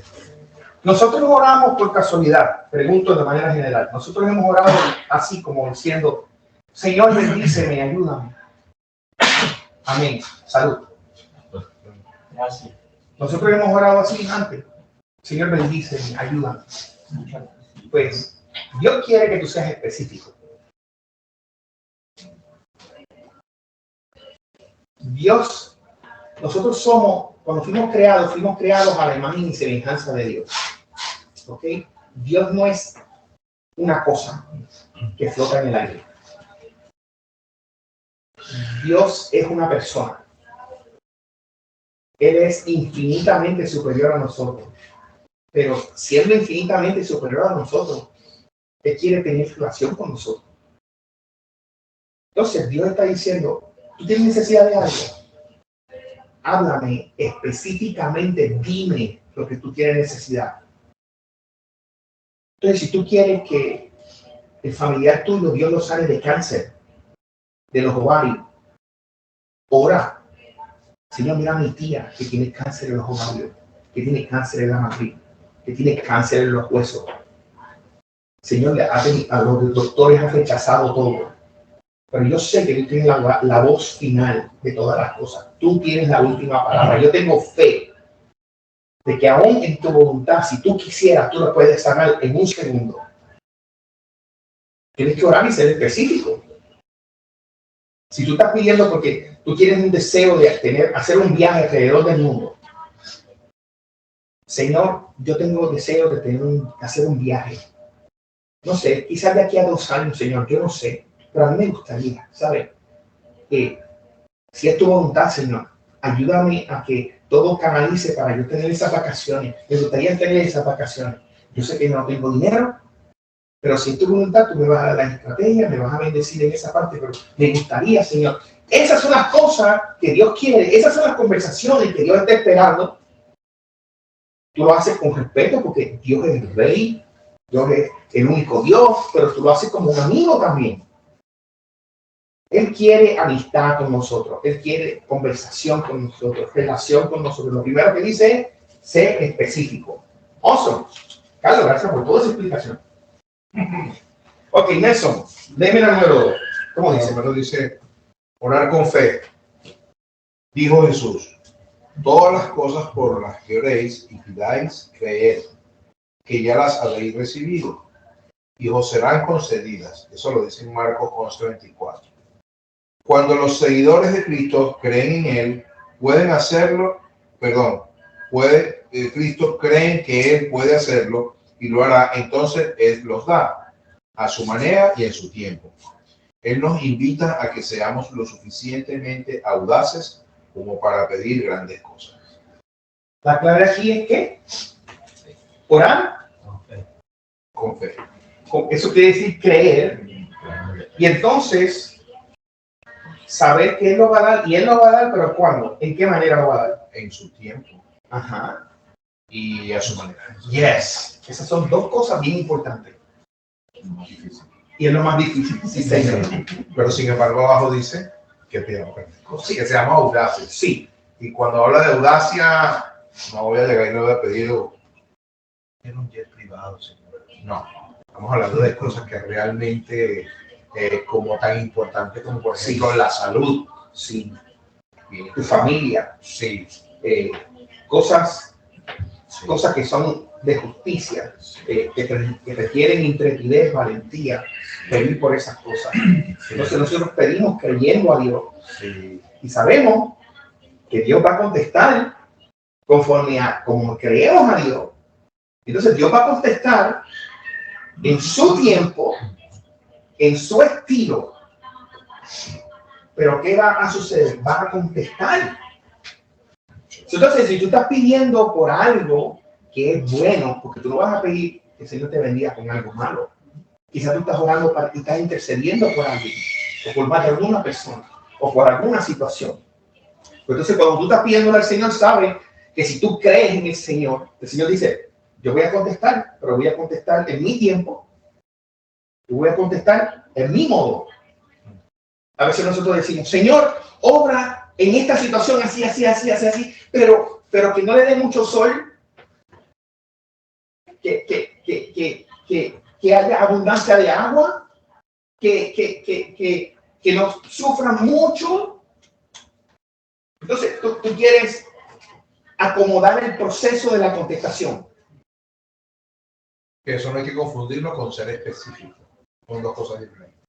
Nosotros oramos por casualidad, pregunto de manera general. Nosotros hemos orado así como diciendo, Señor, bendíceme, ayúdame. Amén. Salud. Gracias. Nosotros hemos orado así antes. Señor, bendíceme, ayúdame. Pues Dios quiere que tú seas específico. Dios, nosotros somos, cuando fuimos creados a la imagen y semejanza de Dios. ¿Ok? Dios no es una cosa que flota en el aire. Dios es una persona. Él es infinitamente superior a nosotros. Pero siendo infinitamente superior a nosotros, Él quiere tener relación con nosotros. Entonces Dios está diciendo, ¿tú tienes necesidad de algo? Háblame específicamente, dime lo que tú tienes necesidad. Entonces, si tú quieres que el familiar tuyo, Dios lo sane de cáncer, de los ovarios, ora. Señor, mira a mi tía que tiene cáncer en los ovarios, que tiene cáncer en la matriz, que tiene cáncer en los huesos. Señor, a los doctores han rechazado todo. Pero yo sé que tú tienes la voz final de todas las cosas. Tú tienes la última palabra. Yo tengo fe de que aún en tu voluntad, si tú quisieras, tú lo puedes sanar en un segundo. Tienes que orar y ser específico. Si tú estás pidiendo porque tú tienes un deseo de hacer un viaje alrededor del mundo. Señor, yo tengo deseo de hacer un viaje. No sé, quizás de aquí a 2 años, Señor, yo no sé. Pero a mí me gustaría, ¿sabes? Si es tu voluntad, Señor, ayúdame a que todo canalice para yo tener esas vacaciones. Me gustaría tener esas vacaciones. Yo sé que no tengo dinero, pero si es tu voluntad, tú me vas a dar la estrategia, me vas a bendecir en esa parte, pero me gustaría, Señor. Esas son las cosas que Dios quiere, esas son las conversaciones que Dios está esperando. Tú lo haces con respeto porque Dios es el Rey, Dios es el único Dios, pero tú lo haces como un amigo también. Él quiere amistad con nosotros, Él quiere conversación con nosotros, relación con nosotros. Lo primero que dice es, sé específico. Awesome. Carlos, gracias por toda esa explicación. Ok, Nelson, léeme la número 2. ¿Cómo dice? Pero dice, orar con fe. Dijo Jesús, todas las cosas por las que oréis y pidáis, creed, que ya las habéis recibido, y os serán concedidas. Eso lo dice en Marcos 11:24. Cuando los seguidores de Cristo creen en Él, pueden Cristo creen que Él puede hacerlo y lo hará, entonces Él los da a su manera y en su tiempo. Él nos invita a que seamos lo suficientemente audaces como para pedir grandes cosas. La clave aquí es que orar Con fe. Eso quiere decir creer. Y entonces, saber que Él lo va a dar. Y Él lo va a dar, pero ¿cuándo? ¿En qué manera lo va a dar? En su tiempo. Ajá. Y a su manera. Yes. Esas son dos cosas bien importantes. Y es lo más difícil. Sí, señor. Pero sin embargo, abajo dice que pidamos grandes cosas. Sí. Que seamos audaces. Sí. Y cuando habla de audacia, no voy a llegar y le voy a pedir un jet privado, señor. No. Estamos hablando de cosas que realmente, como tan importantes como por ejemplo la salud. Sí. Y Tu familia. sí. Cosas Sí. Cosas que son de justicia, que requieren intrepidez, valentía, pedir por esas cosas. Entonces nosotros pedimos creyendo a Dios Sí. y sabemos que Dios va a contestar conforme a como creemos a Dios. Entonces Dios va a contestar en su tiempo, en su estilo. Pero ¿qué va a suceder? Va a contestar. Entonces, si tú estás pidiendo por algo que es bueno, porque tú no vas a pedir que el Señor te bendiga con algo malo. Quizás tú estás orando para y estás intercediendo por alguien, o por más de alguna persona, o por alguna situación. Entonces, cuando tú estás pidiéndole al Señor, sabe que si tú crees en el Señor dice, yo voy a contestar, pero voy a contestar en mi tiempo, yo voy a contestar en mi modo. A veces nosotros decimos, Señor, obra en esta situación así, pero que no le dé mucho sol, que haya abundancia de agua, que no sufran mucho. Entonces, tú quieres acomodar el proceso de la contestación. Eso no hay que confundirlo con ser específico. Son dos cosas diferentes.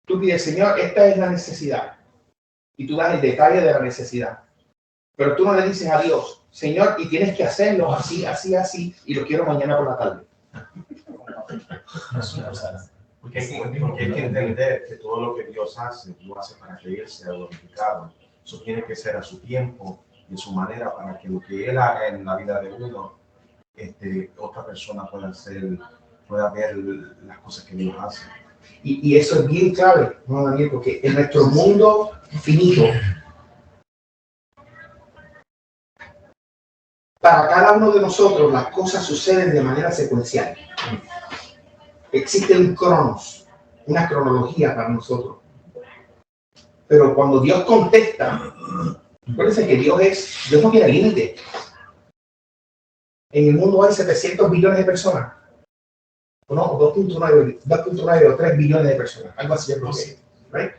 Tú pides, Señor, esta es la necesidad. Y tú das el detalle de la necesidad. Pero tú no le dices a Dios, Señor, y tienes que hacerlo así, y lo quiero mañana por la tarde. Porque hay que entender que todo lo que Dios hace, lo hace para que Él sea glorificado. Eso tiene que ser a su tiempo y a su manera para que lo que Él haga en la vida de uno, otra persona pueda ver las cosas que Dios hace. Y eso es bien clave, ¿no, Daniel? Porque en nuestro mundo finito, para cada uno de nosotros las cosas suceden de manera secuencial. Existe un cronos, una cronología para nosotros. Pero cuando Dios contesta, acuérdense que Dios no tiene límite. En el mundo hay 700 billones de personas. No, 2.9 o 3 billones de personas. Algo así, yo creo que, ¿right?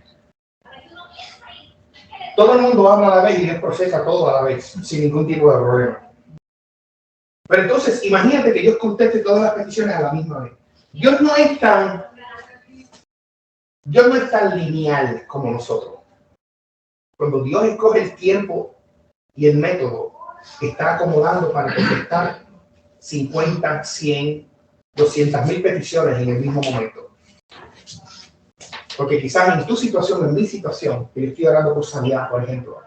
Todo el mundo habla a la vez y Dios procesa todo a la vez, sin ningún tipo de problema. Pero entonces, imagínate que Dios conteste todas las peticiones a la misma vez. Dios no es tan lineal como nosotros. Cuando Dios escoge el tiempo y el método, está acomodando para contestar 50, 100, 200,000 peticiones en el mismo momento. Porque quizás en tu situación, en mi situación, que yo estoy orando por sanidad, por ejemplo,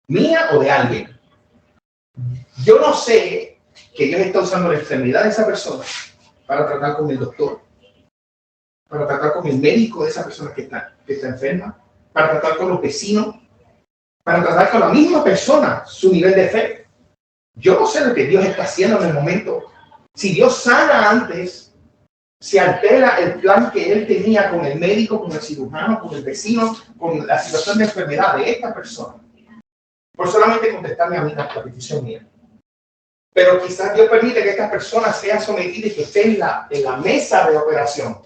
mía o de alguien, yo no sé que Dios está usando la enfermedad de esa persona para tratar con el doctor, para tratar con el médico de esa persona que está enferma, para tratar con los vecinos, para tratar con la misma persona, su nivel de fe. Yo no sé lo que Dios está haciendo en el momento. Si Dios sana antes, se altera el plan que Él tenía con el médico, con el cirujano, con el vecino, con la situación de enfermedad de esta persona, por solamente contestarme a mí la petición mía. Pero quizás Dios permite que esta persona sea sometida y que esté en la mesa de operación.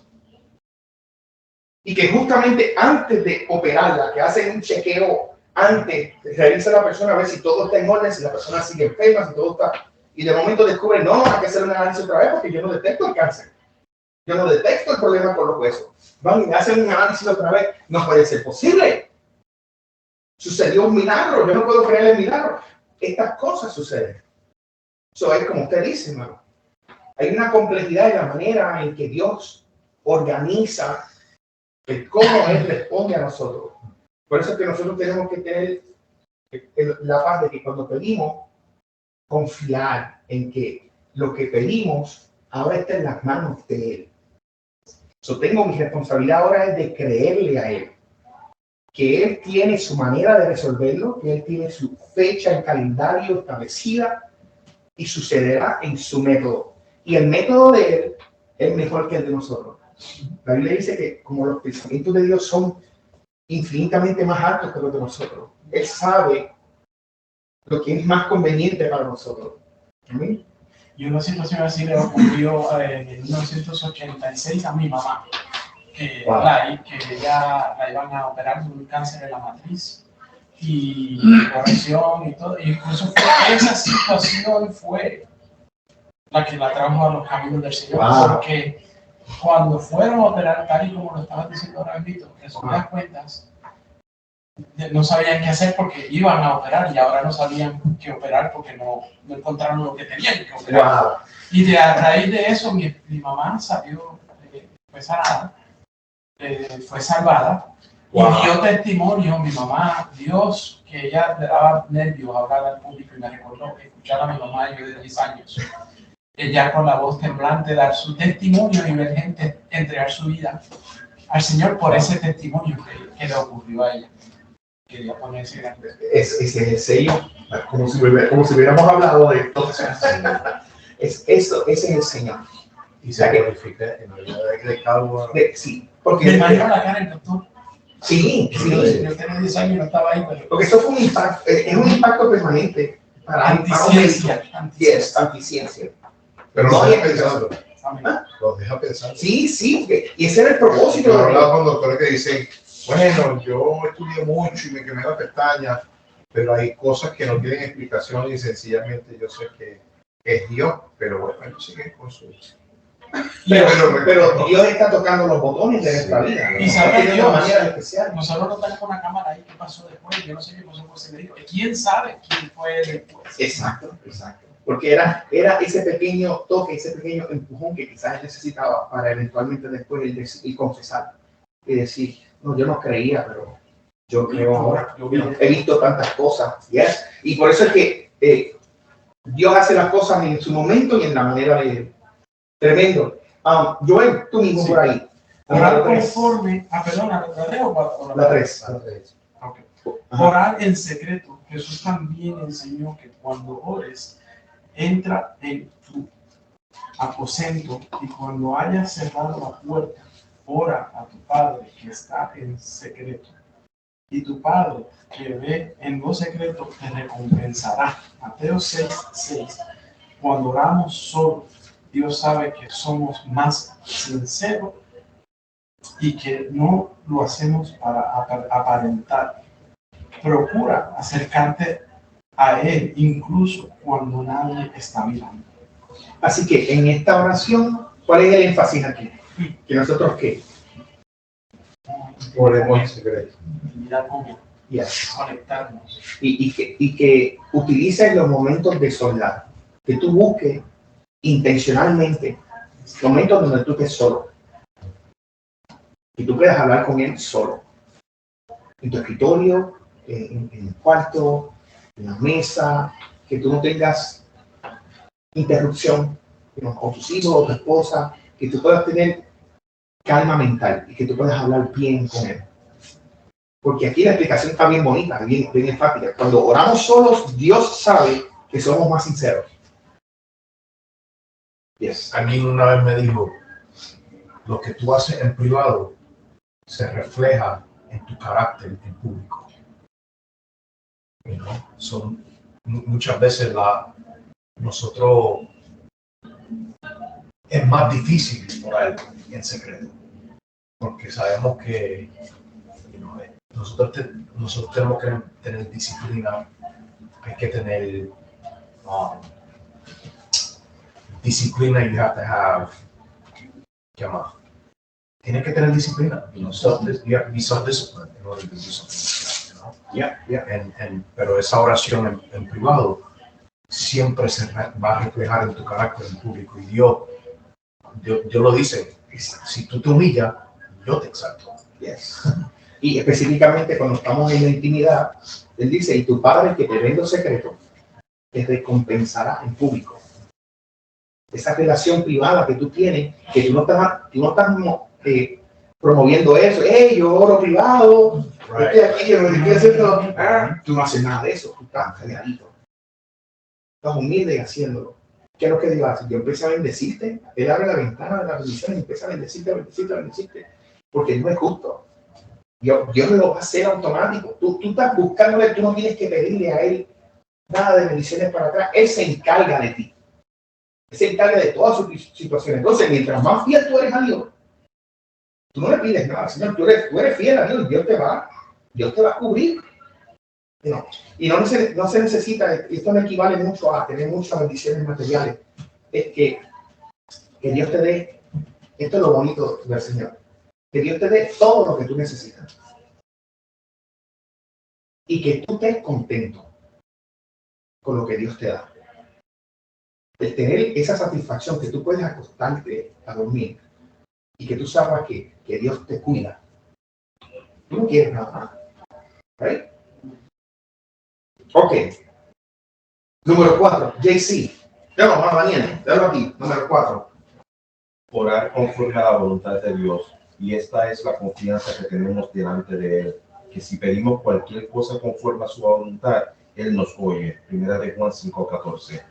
Y que justamente antes de operarla, que hacen un chequeo antes, revisa a la persona a ver si todo está en orden, si la persona sigue enferma, si todo está... Y de momento descubre, no, hay que hacer un análisis otra vez porque yo no detecto el cáncer. Yo no detecto el problema con los huesos. Van y hacen un análisis otra vez. No puede ser posible. Sucedió un milagro. Yo no puedo creer el milagro. Estas cosas suceden. Eso es como usted dice, hermano. Hay una complejidad en la manera en que Dios organiza el cómo Él responde a nosotros. Por eso es que nosotros tenemos que tener la paz de que cuando pedimos, confiar en que lo que pedimos ahora está en las manos de Él. Tengo mi responsabilidad ahora es de creerle a Él, que Él tiene su manera de resolverlo, que Él tiene su fecha en calendario establecida y sucederá en su método. Y el método de Él es mejor que el de nosotros. La Biblia dice que como los pensamientos de Dios son infinitamente más altos que los de nosotros, Él sabe lo que es más conveniente para nosotros. ¿Amén? Y una situación así le ocurrió en 1986 a mi mamá, que ella la iban a operar de un cáncer en la matriz y corrección y todo. Y incluso esa situación fue la que la trajo a los caminos del Señor, porque cuando fueron a operar, tal y como lo estabas diciendo ahora mismo, resumidas cuentas, no sabían qué hacer porque iban a operar y ahora no sabían qué operar porque no encontraron lo que tenían que operar. Wow. Y de a raíz de eso mi mamá salió, fue sanada, fue salvada. Wow. Y dio testimonio, mi mamá, Dios, que ella le daba nervios hablar al público y me recordó escuchar a mi mamá, yo de 10 años, ella con la voz temblante dar su testimonio y ver gente entregar su vida al Señor por ese testimonio que le ocurrió a ella. Quería ponerse grande. Ese es el sello, como si hubiéramos hablado de esto. Ese es el Señor. Y se glorifica en la vida de cada uno. Sí, porque me imagino la cara del doctor. Sí. Yo tenía 10 años y no estaba ahí. Pero... Porque eso fue un impacto, es un impacto permanente para anticiencia. Anticiencia. Pero no los deja pensando. Los deja pensando. Sí, y ese era el propósito. Yo hablaba con doctores que dicen, bueno, yo estudié mucho y me quemé la pestaña, pero hay cosas que no tienen explicación y sencillamente yo sé que es Dios, pero bueno, ellos siguen con su... Pero Dios está tocando los botones de nuestra vida. Y sabe de Dios, una manera especial. Nosotros no tenemos una cámara ahí, ¿qué pasó después? Yo no sé qué pasó por ese médico. ¿Quién sabe quién fue después? Exacto. Porque era ese pequeño toque, ese pequeño empujón que quizás él necesitaba para eventualmente después él confesar y decir, no, yo no creía, pero yo creo ahora. He visto tantas cosas. Yes. Y por eso es que Dios hace las cosas en su momento y en la manera de él. Tremendo. Joel, tú mismo por ahí. Orar conforme, perdona, ¿la 3 o la 3? Okay. Orar en secreto. Jesús también enseñó que cuando ores, entra en tu aposento y cuando hayas cerrado la puerta, ora a tu Padre que está en secreto. Y tu Padre que ve en lo secreto te recompensará. Mateo 6:6. Cuando oramos solos, Dios sabe que somos más sinceros y que no lo hacemos para aparentar. Procura acercarte a Él incluso cuando nadie está mirando. Así que en esta oración, ¿cuál es el énfasis aquí? Que nosotros ¿qué? Oremos en secreto. Mirar cómo conectarnos. Y que utilices los momentos de soledad. Que tú busques intencionalmente momentos donde tú estés solo. Y tú puedas hablar con Él solo. En tu escritorio, en el cuarto, en la mesa, que tú no tengas interrupción con tus hijos o tu esposa, que tú puedas tener calma mental y que tú puedas hablar bien con Él. Porque aquí la explicación está bien bonita, bien enfática. Cuando oramos solos, Dios sabe que somos más sinceros. Yes. Alguien una vez me dijo, lo que tú haces en privado se refleja en tu carácter en público. Son muchas veces nosotros es más difícil orar en secreto porque sabemos que nosotros tenemos que tener disciplina, hay que tener disciplina. You have to have, ¿qué más? Tienes que tener disciplina. You have to be self-disciplined in order to do something like that, Yeah. Pero esa oración en privado siempre se va a reflejar en tu carácter en público. Y Dios lo dice, si tú te humillas, yo te exalto. Yes. Y específicamente cuando estamos en la intimidad, él dice, y tu Padre que te ve en lo secreto, te recompensará en público. Esa relación privada que tú tienes, que tú no estás promoviendo eso. Yo oro privado, estoy aquí, yo estoy haciendo. Tú no haces nada de eso, tú estás calladito. Estás humilde y haciéndolo. ¿Qué es lo que Dios hace? Yo empiezo a bendecirte, Él abre la ventana de la bendición y empieza a bendecirte, porque no es justo. Dios lo va a hacer automático. Tú estás buscándole, tú no tienes que pedirle a Él nada de bendiciones para atrás. Él se encarga de ti. Él se encarga de todas sus situaciones. Entonces, mientras más fiel tú eres a Dios, tú no le pides nada, Señor. Tú eres fiel a Dios, Dios te va a cubrir. Y no se necesita, y esto no equivale mucho a tener muchas bendiciones materiales. Es que Dios te dé, esto es lo bonito del Señor, que Dios te dé todo lo que tú necesitas. Y que tú estés contento con lo que Dios te da. El tener esa satisfacción que tú puedes acostarte a dormir y que tú sabes que Dios te cuida. Tú no quieres nada más. ¿Right? Ok. Número 4, JC. Daniel, déjalo aquí. Número 4. Orar conforme a la voluntad de Dios. Y esta es la confianza que tenemos delante de Él. Que si pedimos cualquier cosa conforme a su voluntad, Él nos oye. Primera de Juan 5:14.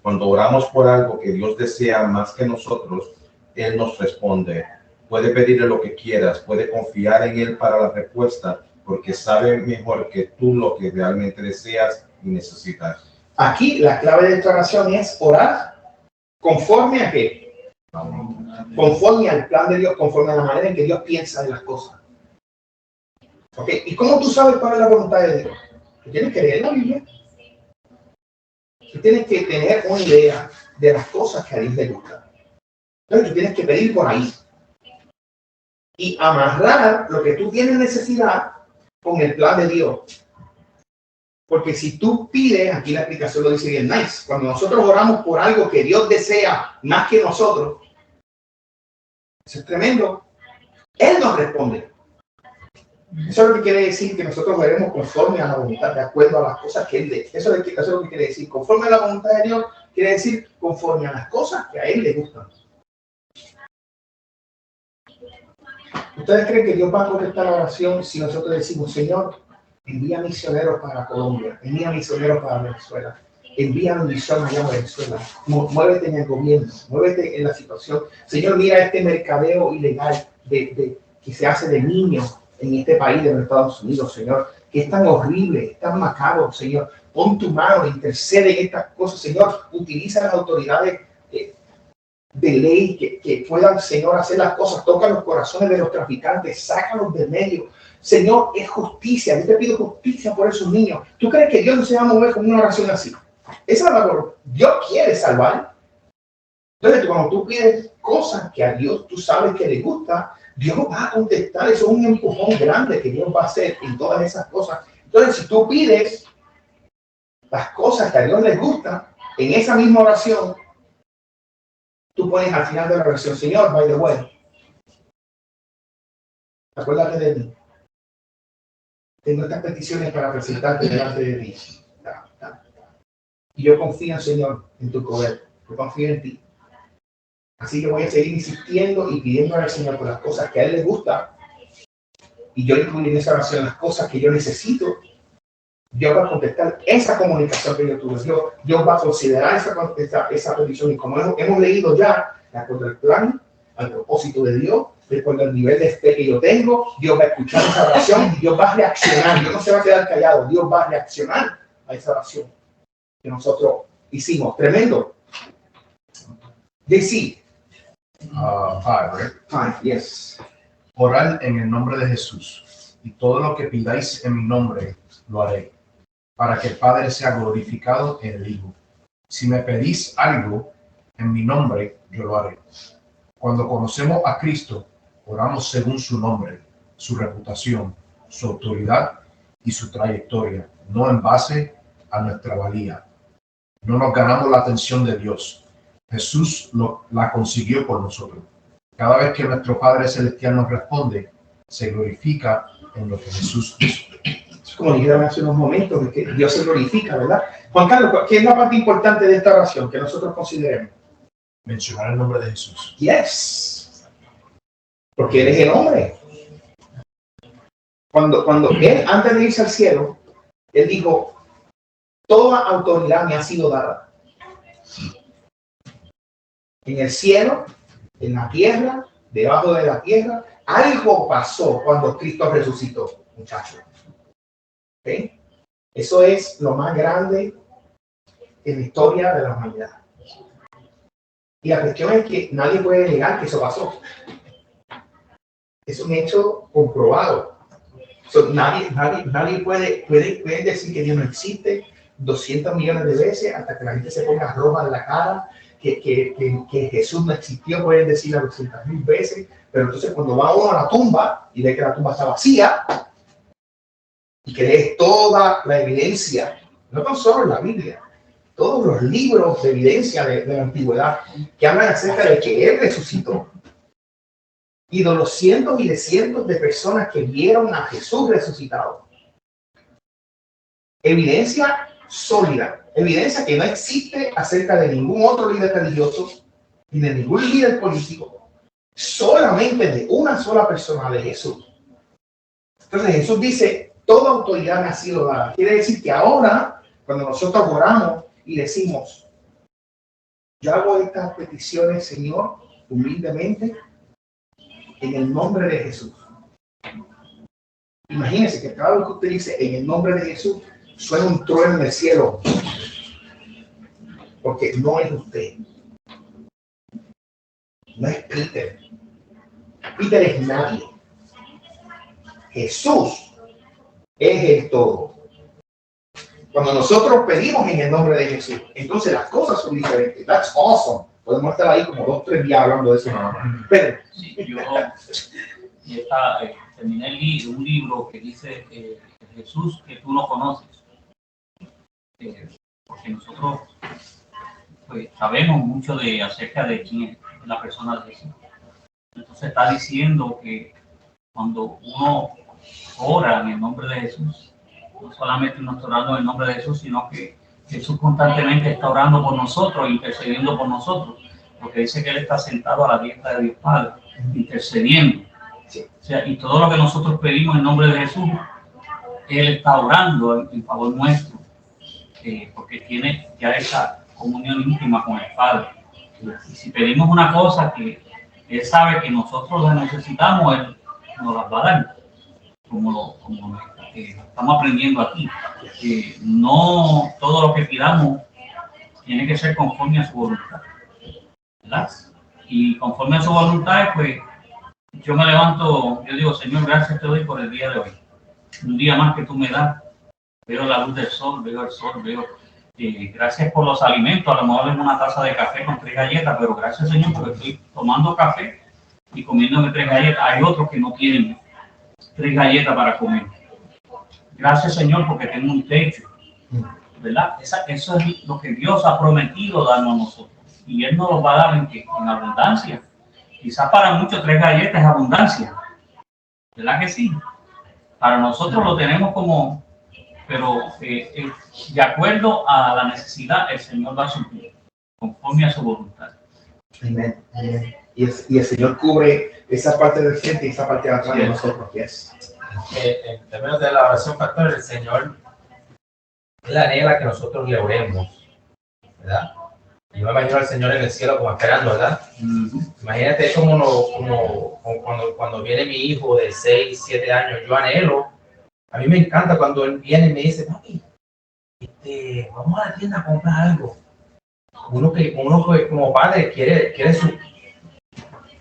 Cuando oramos por algo que Dios desea más que nosotros, Él nos responde. Puede pedirle lo que quieras, puede confiar en Él para la respuesta, porque sabe mejor que tú lo que realmente deseas y necesitas. Aquí la clave de esta oración es orar conforme a qué? Conforme al plan de Dios, conforme a la manera en que Dios piensa de las cosas. ¿Ok? ¿Y cómo tú sabes cuál es la voluntad de Dios? Tú tienes que leer la Biblia. Tú tienes que tener una idea de las cosas que a Dios le gustan. Entonces tú tienes que pedir por ahí. Y amarrar lo que tú tienes necesidad con el plan de Dios. Porque si tú pides, aquí la explicación lo dice bien nice, cuando nosotros oramos por algo que Dios desea más que nosotros, eso es tremendo, Él nos responde. Eso es lo que quiere decir que nosotros veremos conforme a la voluntad, de acuerdo a las cosas que Él desea. Eso es lo que quiere decir. Conforme a la voluntad de Dios, quiere decir conforme a las cosas que a Él le gustan. ¿Ustedes creen que Dios va a contestar la oración si nosotros decimos, Señor, envía misioneros para Colombia, envía misioneros para Venezuela, envía misión allá a Venezuela, muévete en el gobierno, muévete en la situación? Señor, mira este mercadeo ilegal que se hace de niños en este país de los Estados Unidos, Señor, que es tan horrible, es tan macabro, Señor. Pon tu mano, intercede en estas cosas, Señor. Utiliza las autoridades de ley que puedan, Señor, hacer las cosas. Toca los corazones de los traficantes, sácalos del medio. Señor, es justicia. Yo te pido justicia por esos niños. ¿Tú crees que Dios no se va a mover con una oración así? Esa es la palabra. Dios quiere salvar. Entonces, cuando tú pides cosas que a Dios tú sabes que le gusta, Dios va a contestar. Eso es un empujón grande que Dios va a hacer en todas esas cosas. Entonces, si tú pides las cosas que a Dios le gusta, en esa misma oración, tú pones al final de la oración, Señor, by the way, acuérdate de mí. Tengo estas peticiones para presentarte delante de ti. Y yo confío, Señor, en tu poder. Yo confío en ti. Así que voy a seguir insistiendo y pidiendo al Señor por las cosas que a Él le gusta. Y yo incluyo en esa oración las cosas que yo necesito. Dios va a contestar esa comunicación que yo tuve. Dios va a considerar esa petición. Y como hemos leído ya, de acuerdo al plan, al propósito de Dios, de acuerdo al nivel de fe que yo tengo, Dios va a escuchar esa oración y Dios va a reaccionar. Dios no se va a quedar callado. Dios va a reaccionar a esa oración que nosotros hicimos. Tremendo. JC. 5, right? 5, yes. Orad en el nombre de Jesús, y todo lo que pidáis en mi nombre lo haré, para que el Padre sea glorificado en el Hijo. Si me pedís algo en mi nombre, yo lo haré. Cuando conocemos a Cristo, oramos según su nombre, su reputación, su autoridad y su trayectoria, no en base a nuestra valía. No nos ganamos la atención de Dios. Jesús la consiguió por nosotros. Cada vez que nuestro Padre Celestial nos responde, se glorifica en lo que Jesús hizo. Es como dijeron hace unos momentos, de que Dios se glorifica, ¿verdad? Juan Carlos, ¿qué es la parte importante de esta oración que nosotros consideremos? Mencionar el nombre de Jesús. Yes. Porque Él es el hombre. Cuando Él, antes de irse al cielo, Él dijo, toda autoridad me ha sido dada. En el cielo, en la tierra, debajo de la tierra, algo pasó cuando Cristo resucitó, muchachos. ¿Okay? Eso es lo más grande en la historia de la humanidad. Y la cuestión es que nadie puede negar que eso pasó. Es un hecho comprobado. Nadie puede decir que Dios no existe 200 millones de veces hasta que la gente se ponga roja en la cara, que Jesús no existió, pueden decirlo 200,000 veces, pero entonces cuando va uno a la tumba y ve que la tumba está vacía y que lee toda la evidencia, no tan solo la Biblia, todos los libros de evidencia de la antigüedad que hablan acerca de que Él resucitó, y de los cientos y de cientos de personas que vieron a Jesús resucitado. Evidencia sólida, evidencia que no existe acerca de ningún otro líder religioso ni de ningún líder político, solamente de una sola persona, de Jesús. Entonces Jesús dice, toda autoridad me ha sido dada. Quiere decir que ahora, cuando nosotros oramos y decimos, yo hago estas peticiones, Señor, humildemente, en el nombre de Jesús. Imagínense que cada vez que usted dice en el nombre de Jesús, suena un trueno en el cielo. Porque no es usted. No es Peter. Peter es nadie. Jesús es el todo. Cuando nosotros pedimos en el nombre de Jesús, entonces las cosas son diferentes. That's awesome. Podemos estar ahí como 2 o 3 días hablando de eso. Pero sí, yo terminé un libro que dice Jesús que tú no conoces. Porque nosotros pues, sabemos mucho acerca de quién es la persona de Jesús. Entonces está diciendo que cuando uno ora en el nombre de Jesús, no solamente uno está orando en el nombre de Jesús, sino que Jesús constantemente está orando por nosotros, intercediendo por nosotros, porque dice que Él está sentado a la diestra de Dios Padre, intercediendo. O sea, y todo lo que nosotros pedimos en nombre de Jesús, Él está orando en favor nuestro, porque tiene ya esa comunión íntima con el Padre. Y si pedimos una cosa que Él sabe que nosotros la necesitamos, Él nos las va a dar, como estamos aprendiendo aquí. No todo lo que pidamos tiene que ser conforme a su voluntad, ¿verdad? Y conforme a su voluntad, pues yo me levanto, yo digo, Señor, gracias te doy por el día de hoy. Un día más que tú me das. Veo la luz del sol, veo el sol, gracias por los alimentos. A lo mejor es una taza de café con 3 galletas, pero gracias, Señor, porque estoy tomando café y comiéndome 3 galletas. Hay otros que no tienen 3 galletas para comer. Gracias, Señor, porque tengo un techo, ¿verdad? Eso es lo que Dios ha prometido darnos a nosotros. Y Él nos lo va a dar en abundancia. Quizás para muchos 3 galletas es abundancia. ¿Verdad que sí? Para nosotros lo tenemos como, pero de acuerdo a la necesidad, el Señor va a suplir, conforme a su voluntad. Amén. Y el Señor cubre esa parte del frente y esa parte de atrás de nosotros. Yes. En términos de la oración, pastor, el Señor, Él anhela que nosotros le oremos, ¿verdad? Y yo me imagino al Señor en el cielo como esperando, ¿verdad? Imagínate como cuando viene mi hijo de 6, 7 años, yo anhelo. A mí me encanta cuando él viene y me dice, papi, vamos a la tienda a comprar algo. Uno que como padre quiere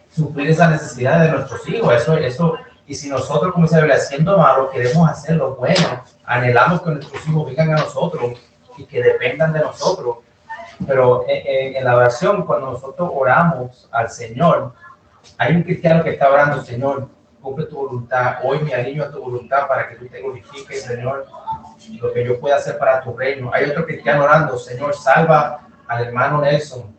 suplir esa necesidad de nuestros hijos. Eso. Y si nosotros, como se habla, haciendo malo, queremos hacer lo bueno, anhelamos que nuestros hijos vengan a nosotros y que dependan de nosotros. Pero en la oración, cuando nosotros oramos al Señor, hay un cristiano que está orando, Señor, cumple tu voluntad, hoy me alineo a tu voluntad para que tú te glorifiques, Señor. lo que yo pueda hacer para tu reino. Hay otro cristiano orando, Señor, salva al hermano Nelson.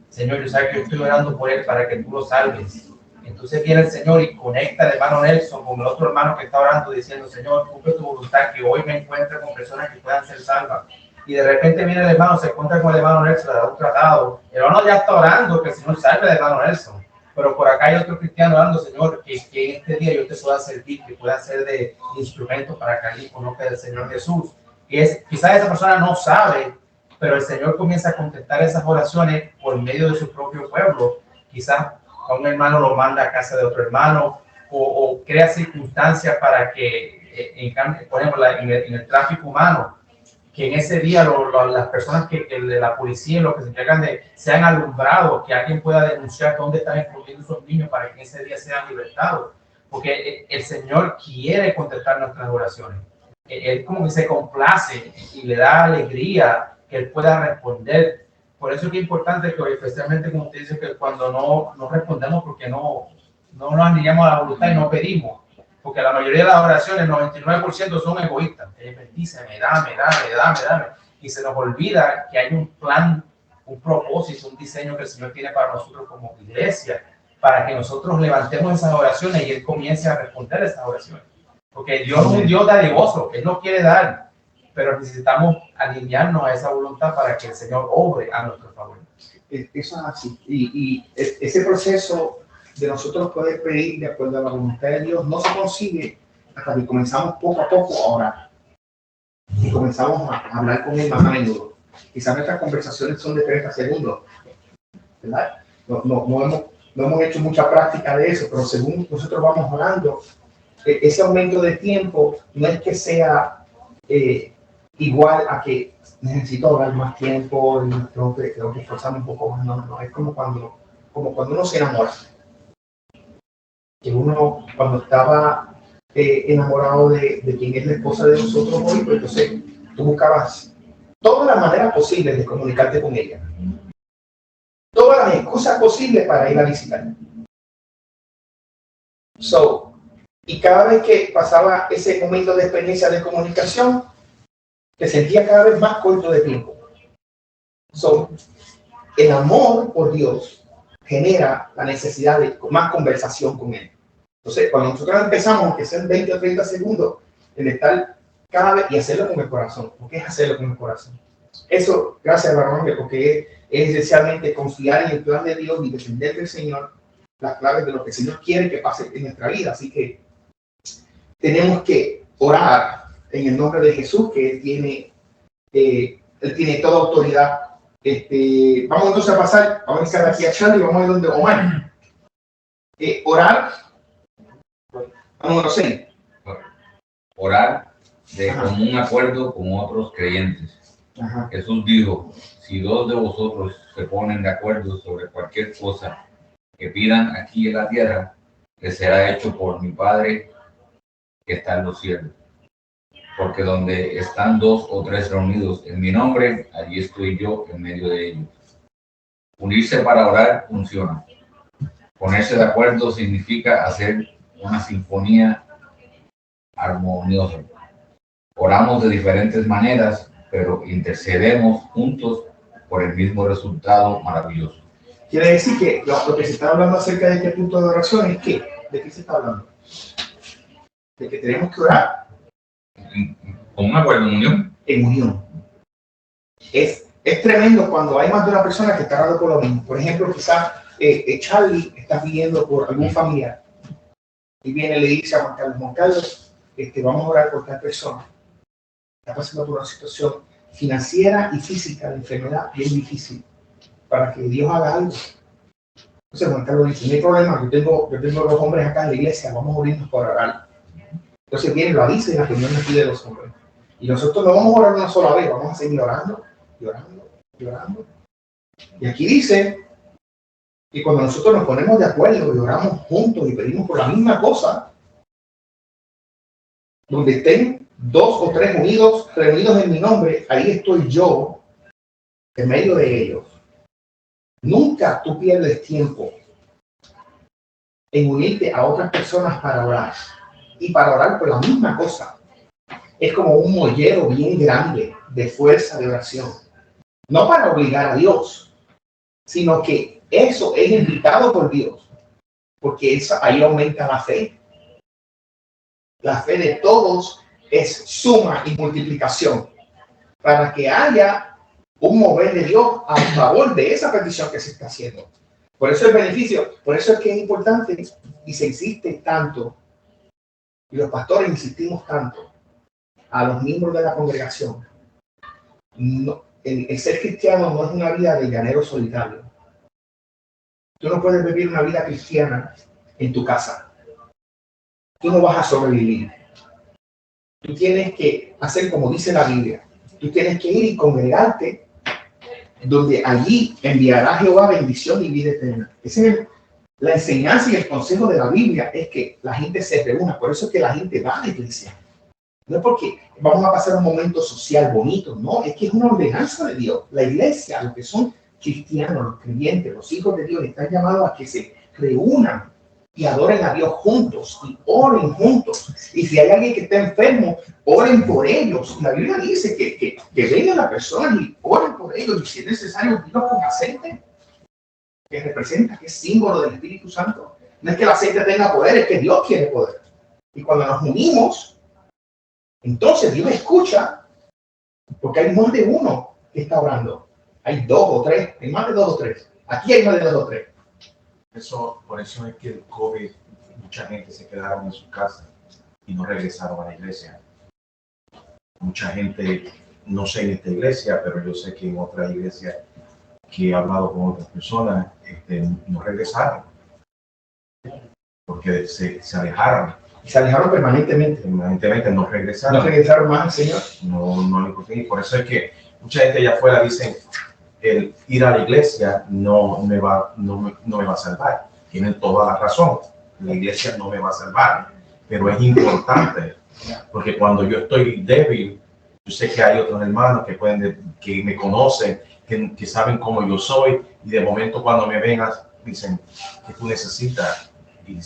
Señor, yo sé que yo estoy orando por él para que tú lo salves. Entonces viene el Señor y conecta al hermano Nelson con el otro hermano que está orando diciendo, Señor, cumple tu voluntad, que hoy me encuentre con personas que puedan ser salvas. Y de repente viene el hermano, se encuentra con el hermano Nelson, le da un tratado. El hermano ya está orando que el Señor salve al hermano Nelson. Pero por acá hay otro cristiano orando, Señor, que en este día yo te pueda servir, que pueda ser de instrumento para que alguien conozca del Señor Jesús. Y quizás esa persona no sabe, pero el Señor comienza a contestar esas oraciones por medio de su propio pueblo. Quizás a un hermano lo manda a casa de otro hermano o crea circunstancias para que, por ejemplo, en el tráfico humano, que en ese día las personas que la policía, los que se encargan sean alumbrados, que alguien pueda denunciar dónde están escondiendo esos niños para que en ese día sean libertados. Porque el Señor quiere contestar nuestras oraciones. Él como que se complace y le da alegría que Él pueda responder. Por eso es que es importante que, especialmente como usted dice, que cuando no respondemos porque no nos alineamos a la voluntad y no pedimos, porque la mayoría de las oraciones, el 99% son egoístas. Él bendice, dame, y se nos olvida que hay un plan, un propósito, un diseño que el Señor tiene para nosotros como iglesia, para que nosotros levantemos esas oraciones y Él comience a responder esas oraciones. Porque Dios es un Dios dadivoso, Él nos quiere dar, pero necesitamos alinearnos a esa voluntad para que el Señor obre a nuestro favor. Eso es así. Y ese proceso de nosotros poder pedir de acuerdo a la voluntad de Dios no se consigue hasta que comenzamos poco a poco a orar y comenzamos a hablar con Él más a menudo. Quizás nuestras conversaciones son de 30 segundos, ¿verdad? No hemos hecho mucha práctica de eso, pero según nosotros vamos hablando, ese aumento de tiempo no es que sea igual a que necesito hablar más tiempo y tengo que esforzarme un poco más. No, es como cuando uno se enamora. Que uno, cuando estaba enamorado de quien es la esposa de nosotros hoy, pues entonces tú buscabas todas las maneras posibles de comunicarte con ella. Todas las excusas posibles para ir a visitar. Y cada vez que pasaba ese momento de experiencia de comunicación, te sentía cada vez más corto de tiempo. El amor por Dios genera la necesidad de más conversación con Él. Entonces, cuando nosotros empezamos, que sean 20 o 30 segundos, en estar cada vez y hacerlo con el corazón. ¿Por qué es hacerlo con el corazón? Eso, gracias a Ramón, porque es esencialmente confiar en el plan de Dios y depender del Señor, las claves de lo que el Señor quiere que pase en nuestra vida. Así que tenemos que orar en el nombre de Jesús, que Él tiene toda autoridad. Vamos entonces a pasar, vamos a estar aquí a Charlie, vamos a ir donde Omar. Orar, número 6. Orar de común acuerdo con otros creyentes. Ajá. Jesús dijo, si dos de vosotros se ponen de acuerdo sobre cualquier cosa que pidan aquí en la tierra, les será hecho por mi Padre que está en los cielos. Porque donde están 2 o 3 reunidos en mi nombre, allí estoy yo en medio de ellos. Unirse para orar funciona. Ponerse de acuerdo significa hacer una sinfonía armoniosa. Oramos de diferentes maneras, pero intercedemos juntos por el mismo resultado maravilloso. Quiere decir que lo que se está hablando acerca de este punto de oración es que, ¿de qué se está hablando? De que tenemos que orar. ¿Con un acuerdo en unión? En unión. Es tremendo cuando hay más de una persona que está orando por lo mismo. Por ejemplo, quizás Charlie está pidiendo por algún familiar. Y viene y le dice a Juan Carlos, vamos a orar por tal persona. Está pasando por una situación financiera y física de enfermedad bien difícil, para que Dios haga algo. Entonces Juan Carlos dice, no hay problema, yo tengo 2 hombres acá en la iglesia, vamos a unirnos para orar. Entonces viene y lo avisa en la reunión aquí de los hombres. Y nosotros no vamos a orar una sola vez, vamos a seguir orando, y orando, y orando. Y aquí dice que cuando nosotros nos ponemos de acuerdo y oramos juntos y pedimos por la misma cosa, donde estén 2 o 3 reunidos en mi nombre, ahí estoy yo en medio de ellos. Nunca tú pierdes tiempo en unirte a otras personas para orar y para orar por la misma cosa. es como un mollero bien grande de fuerza de oración. No para obligar a Dios, sino que eso es invitado por Dios, porque ahí aumenta la fe. La fe de todos es suma y multiplicación, para que haya un mover de Dios a favor de esa petición que se está haciendo. Por eso el beneficio, por eso es que es importante y se insiste tanto, y los pastores insistimos tanto a los miembros de la congregación. No, el ser cristiano no es una vida de llanero solitario. Tú no puedes vivir una vida cristiana en tu casa. Tú no vas a sobrevivir. Tú tienes que hacer como dice la Biblia. Tú tienes que ir y congregarte donde allí enviará Jehová bendición y vida eterna. Esa es la enseñanza y el consejo de la Biblia, es que la gente se reúna. Por eso es que la gente va a la iglesia. No es porque vamos a pasar un momento social bonito, no, es que es una ordenanza de Dios. La iglesia, los que son cristianos, los creyentes, los hijos de Dios, están llamados a que se reúnan y adoren a Dios juntos y oren juntos. Y si hay alguien que está enfermo, oren por ellos. La Biblia dice que vengan las personas y oren por ellos. Y si es necesario, vino con aceite, que representa, que es símbolo del Espíritu Santo. No es que el aceite tenga poder, es que Dios quiere poder. Y cuando nos unimos, entonces Dios escucha, porque hay más de uno que está orando. Hay 2 o 3, hay más de 2 o 3. Aquí hay más de 2 o 3. Por eso es que el COVID, mucha gente se quedaron en su casa y no regresaron a la iglesia. Mucha gente, no sé en esta iglesia, pero yo sé que en otra iglesia que he hablado con otras personas, no regresaron. Porque se alejaron. Y se alejaron permanentemente. Permanentemente no regresaron. No regresaron más al Señor. No, por eso es que mucha gente allá afuera dice, el ir a la iglesia no me va a salvar. Tienen toda la razón. La iglesia no me va a salvar. Pero es importante, porque cuando yo estoy débil, yo sé que hay otros hermanos que me conocen, que saben cómo yo soy, y de momento cuando me ven dicen que tú necesitas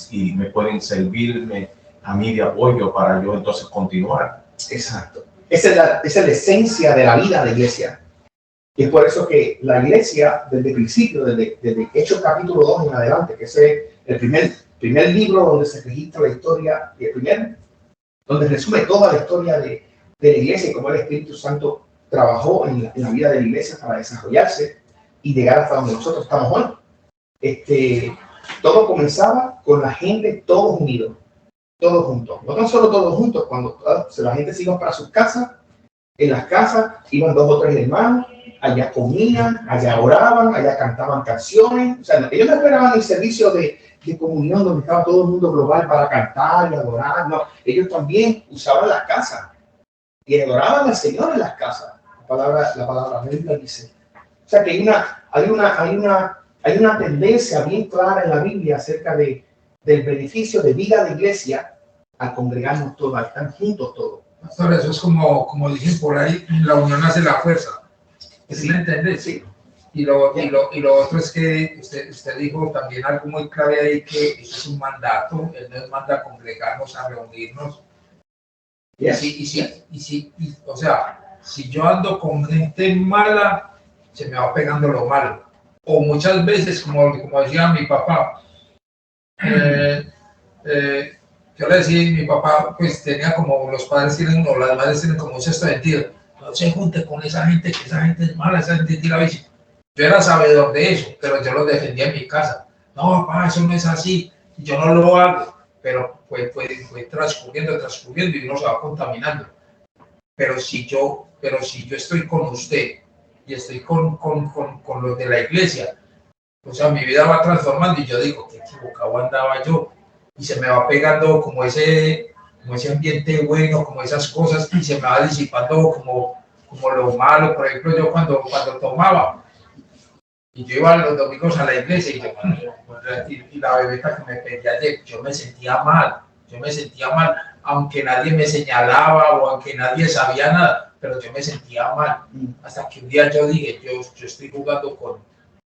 y me pueden servirme a mí de apoyo para yo entonces continuar. Exacto. Esa es la esencia de la vida de la iglesia. Y es por eso que la iglesia, desde el principio, desde Hechos capítulo 2 en adelante, que es el primer libro donde se registra la historia, donde resume toda la historia de la iglesia y cómo el Espíritu Santo trabajó en la vida de la iglesia para desarrollarse y llegar hasta donde nosotros estamos hoy. Todo comenzaba con la gente todos unidos, todos juntos. No tan solo todos juntos, cuando la gente se iba para sus casas, en las casas iban 2 o 3 hermanos, allá comían, allá oraban, allá cantaban canciones. O sea, ellos no esperaban el servicio de comunión donde estaba todo el mundo global para cantar y adorar. No, ellos también usaban las casas y adoraban al Señor en las casas. La palabra Biblia dice. O sea que hay una tendencia bien clara en la Biblia acerca del beneficio de vida de iglesia al congregarnos todos, al estar juntos todos. Pastor, eso es como dicen por ahí, la unión hace la fuerza. ¿Sí me entiendes? Sí. Y lo otro es que usted dijo también algo muy clave ahí, que eso es un mandato. Él nos manda a congregarnos, a reunirnos. O sea, si yo ando con gente mala, se me va pegando lo malo. O muchas veces, como decía mi papá, yo le decía, mi papá pues tenía como, los padres tienen, o las madres tienen como un sexto sentido. No se junte con esa gente, que esa gente es mala, esa gente tira vicio. Yo era sabedor de eso, pero yo lo defendía en mi casa. No, papá, eso no es así, yo no lo hago. Pero fue transcurriendo y uno se va contaminando. Pero si yo estoy con usted y estoy con los de la iglesia, o sea, mi vida va transformando y yo digo, qué equivocado andaba yo. Y se me va pegando como ese ambiente bueno, como esas cosas, y se me va disipando como lo malo. Por ejemplo, yo cuando tomaba, y yo iba los domingos a la iglesia y la bebeta que me pedía, yo me sentía mal, aunque nadie me señalaba o aunque nadie sabía nada, pero yo me sentía mal. Hasta que un día yo dije, yo estoy jugando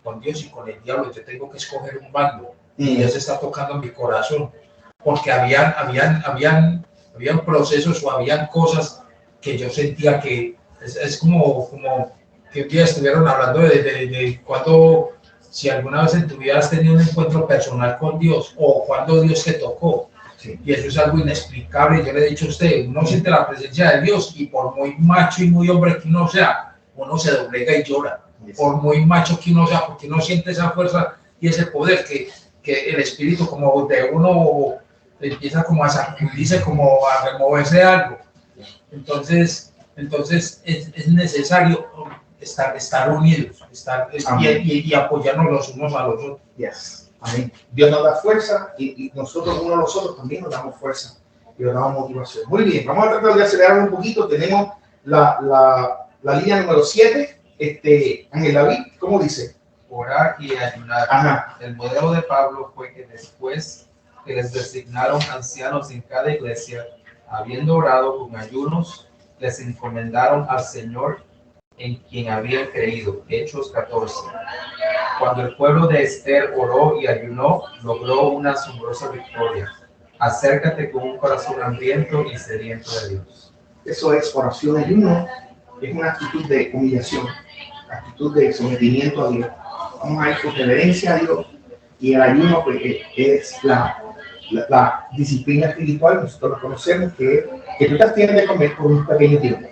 con Dios y con el diablo, yo tengo que escoger un bando. Y Dios está tocando mi corazón, porque habían procesos o habían cosas que yo sentía que es como que un día estuvieron hablando de cuando, si alguna vez en tu vida has tenido un encuentro personal con Dios o cuando Dios te tocó. Sí. Y eso es algo inexplicable. Yo le he dicho a usted, uno siente la presencia de Dios y por muy macho y muy hombre que uno sea, uno se doblega y llora. Sí. Por muy macho que uno sea, porque uno siente esa fuerza y ese poder que el espíritu como de uno empieza como a sacudirse, como a removerse algo. Entonces es necesario estar unidos, y apoyarnos los unos a los otros. Yes. Amén. Dios nos da fuerza y nosotros uno a los otros también nos damos fuerza y nos damos motivación. Muy bien, vamos a tratar de acelerar un poquito. Tenemos la línea número 7. Ángel David, ¿cómo dice? Orar y ayunar. Ajá. El modelo de Pablo fue que después que les designaron ancianos en cada iglesia, habiendo orado con ayunos, les encomendaron al Señor en quien habían creído. Hechos 14. Cuando el pueblo de Esther oró y ayunó, logró una asombrosa victoria. Acércate con un corazón hambriento y sediento de Dios. Eso es oración y ayuno. Es una actitud de humillación, actitud de sometimiento a Dios. Vamos a ir con reverencia a Dios. Y el ayuno pues, es la disciplina espiritual. Nosotros lo conocemos que tú te abstienes de comer por un pequeño tiempo.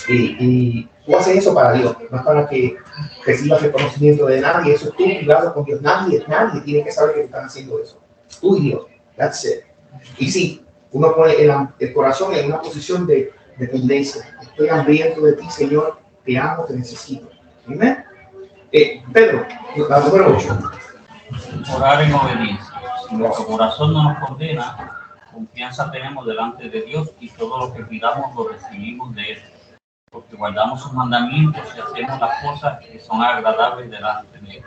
Y tú haces eso para Dios, no es para que recibas el conocimiento de nadie. Eso es tú privado con Dios. Nadie tiene que saber que están haciendo eso. Tú y Dios. That's it. Y sí, uno pone el corazón en una posición de dependencia. Estoy hambriento de ti, Señor. Te amo, te necesito. Amén. Pedro, la número 8. Orar en obediencia. Si nuestro corazón no nos condena, confianza tenemos delante de Dios y todo lo que pidamos lo recibimos de Él. Porque guardamos sus mandamientos y hacemos las cosas que son agradables delante de Él.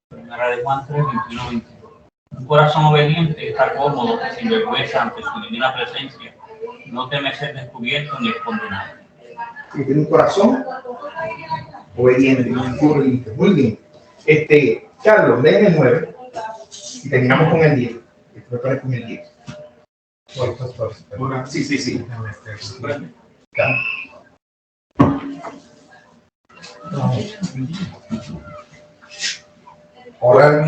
Primera de Juan 3, 21, 22. Un corazón obediente está cómodo y sin vergüenza ante su divina presencia. No teme ser descubierto ni condenado. Y tiene un corazón obediente. Muy bien. Carlos, leen el 9 y terminamos con el 10. Prepara con el 10. Sí. Orar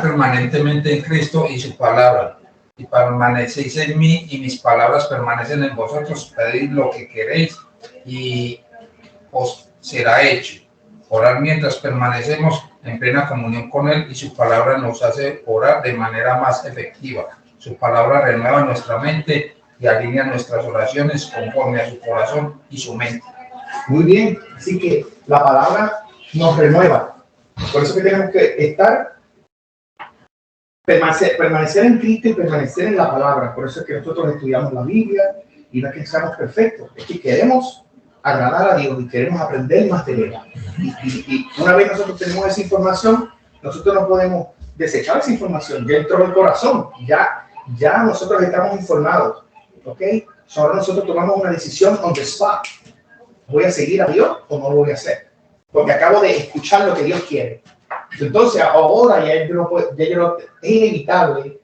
permanentemente en Cristo y su palabra, y permanecéis en mí y mis palabras permanecen en vosotros. Pedid lo que queréis y os será hecho. Orar mientras permanecemos en plena comunión con Él y su palabra nos hace orar de manera más efectiva. Su palabra renueva nuestra mente y alinea nuestras oraciones conforme a su corazón y su mente. Muy bien, así que la palabra nos renueva. Por eso que tenemos que permanecer en Cristo y permanecer en la palabra. Por eso es que nosotros estudiamos la Biblia y no es que seamos perfectos, es que queremos agradar a Dios y queremos aprender más de Él. Y una vez nosotros tenemos esa información, nosotros no podemos desechar esa información dentro del corazón. Ya nosotros estamos informados, ¿ok? Ahora nosotros tomamos una decisión on the spot. ¿Voy a seguir a Dios o no lo voy a hacer? Porque acabo de escuchar lo que Dios quiere. Entonces ahora ya es inevitable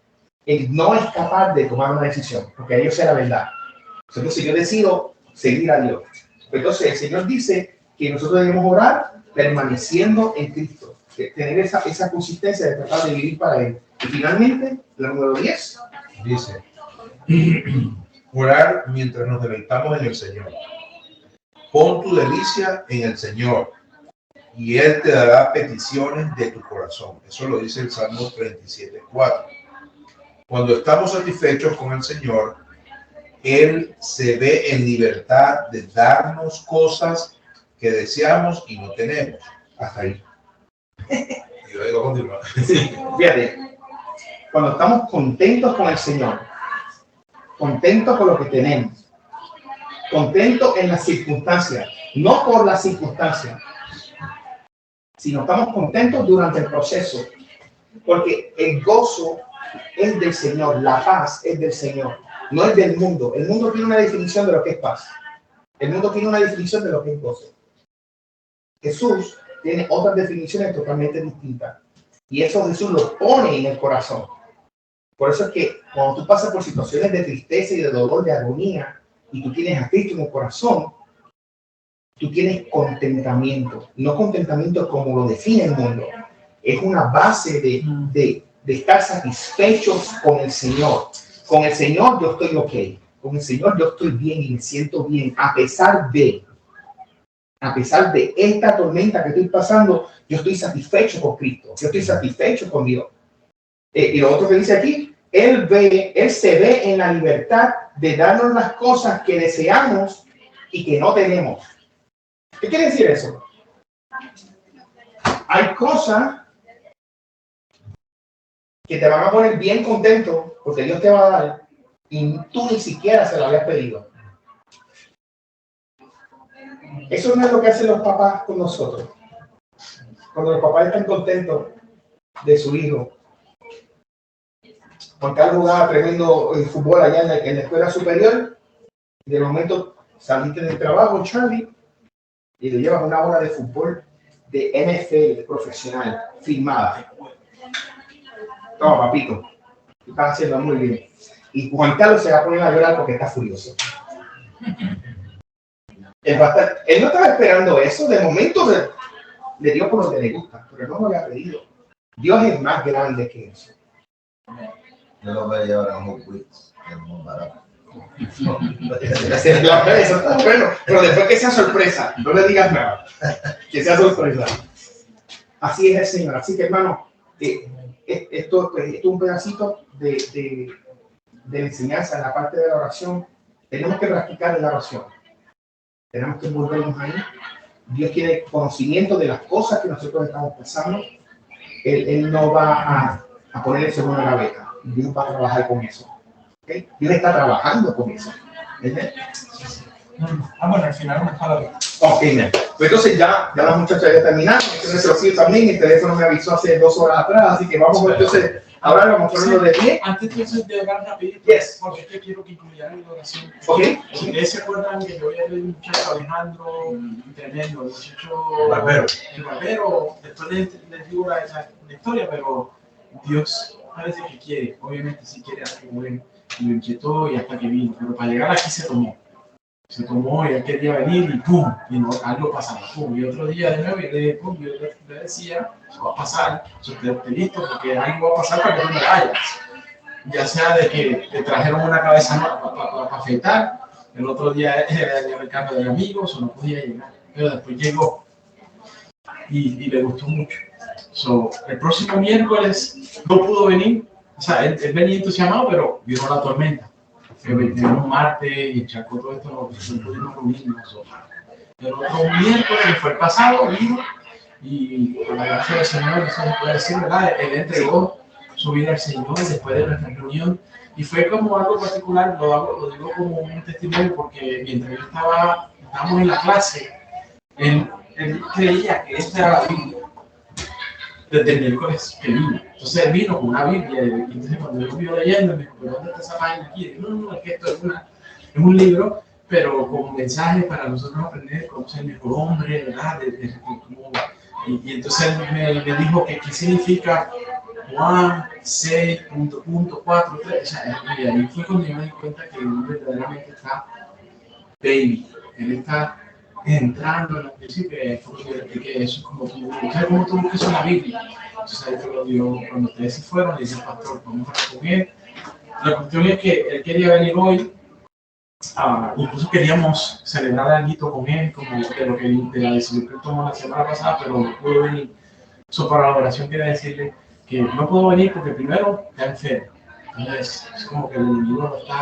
el no es capaz de tomar una decisión, porque ello sea la verdad. Entonces yo decido seguir a Dios. Entonces el Señor dice que nosotros debemos orar permaneciendo en Cristo, tener esa consistencia de tratar de vivir para Él. Y finalmente, la número 10 dice: orar mientras nos deleitamos en el Señor. Pon tu delicia en el Señor y Él te dará peticiones de tu corazón. Eso lo dice el Salmo 37:4. Cuando estamos satisfechos con el Señor, Él se ve en libertad de darnos cosas que deseamos y no tenemos. Hasta ahí. Y luego continuar. Fíjate, cuando estamos contentos con el Señor, contentos con lo que tenemos, contentos en las circunstancias, no por las circunstancias, sino estamos contentos durante el proceso, porque el gozo es del Señor, la paz es del Señor, no es del mundo. El mundo tiene una definición de lo que es paz, el mundo tiene una definición de lo que es gozo. Jesús tiene otras definiciones totalmente distintas, y eso Jesús lo pone en el corazón. Por eso es que cuando tú pasas por situaciones de tristeza y de dolor, de agonía, y tú tienes a Cristo en el corazón, tú tienes contentamiento. No contentamiento como lo define el mundo. Es una base de estar satisfechos con el Señor. Con el Señor yo estoy ok. Con el Señor yo estoy bien y me siento bien. A pesar de esta tormenta que estoy pasando, yo estoy satisfecho con Cristo. Yo estoy satisfecho con Dios. Y lo otro que dice aquí, Él se ve en la libertad de darnos las cosas que deseamos y que no tenemos. ¿Qué quiere decir eso? Hay cosas que te van a poner bien contento porque Dios te va a dar y tú ni siquiera se lo habías pedido. Eso no es lo que hacen los papás con nosotros. Cuando los papás están contentos de su hijo. Juan Carlos jugaba tremendo fútbol allá en la escuela superior. Y de momento saliste del trabajo, Charlie, y le llevas una hora de fútbol de NFL profesional, firmada. Toma, papito. Estás haciendo muy bien. Y Juan Carlos se va a poner a llorar porque está furioso. Él no estaba esperando eso. De momento le dio por lo que le gusta, pero no lo había pedido. Dios es más grande que eso. Yo lo voy a llevar a Hot Wheels, es más barato. Eso está bueno, pero después que sea sorpresa, no le digas nada. Que sea sorpresa. Así es el Señor. Así que, hermano, esto es un pedacito de enseñanza en la parte de la oración. Tenemos que practicar la oración. Tenemos que envolvernos ahí. Dios tiene conocimiento de las cosas que nosotros estamos pasando. Él no va a poner eso en una gaveta. Dios va a trabajar con eso. ¿Okay? Dios está trabajando con eso. ¿Entiendes? Bueno, al final una palabra. Ok, bien. Pues entonces ya las muchachas ya terminaron. Nuestro tío también, el teléfono me avisó hace 2 horas atrás, así que vamos entonces ahora vamos a ponerlo de pie. Antes de hablar rapidito, Yes. porque es que quiero que incluyan la oración. Ok. Si ustedes se acuerdan que yo había leído un muchacho Alejandro, tremendo, el muchacho el barbero, después les digo la historia, pero Dios parece que quiere, obviamente sí quiere algo bueno, y lo inquietó y hasta que vino, pero para llegar aquí se tomó y él quería venir y pum, y no, algo pasaba, pum, y otro día de nuevo y yo le decía, eso va a pasar, usted esté listo porque algo va a pasar para que tú no vayas, ya sea de que te trajeron una cabeza para afeitar, el otro día era el cambio de amigos o no podía llegar, pero después llegó y le gustó mucho. El próximo miércoles no pudo venir, o sea, él venía entusiasmado, pero vino la tormenta. Vino un martes y encharcó todo esto, no pudimos reunirnos. El otro miércoles, que fue el pasado, vino y con la gracia del Señor, eso se puede decir, ¿verdad? Él entregó su vida al Señor después de nuestra reunión y fue como algo particular, lo digo como un testimonio porque mientras estábamos en la clase, él creía que esta era la Biblia. Desde el miércoles que vino. Entonces él vino con una Biblia y entonces cuando yo vio leyendo me dijo, ¿pero dónde está esa página aquí? Y dije, no, es que esto es un libro, pero con mensajes para nosotros aprender cómo ser mejor hombre, ¿verdad? Y entonces él me dijo que qué significa Juan 6.4.3, o sea, y ahí fue cuando yo me di cuenta que él verdaderamente está baby, él está entrando en el principio, que eso es como tú, ¿sabes cómo tú buscas una Biblia? Entonces ahí fue cuando ustedes se fueron, le dije, pastor, vamos a recoger. La cuestión es que él quería venir hoy, incluso queríamos celebrar algo con él, como de la decisión que tomó la semana pasada, pero no pudo venir. Para la oración quería decirle que no puedo venir porque primero está enfermo. Entonces es como que el enemigo no está,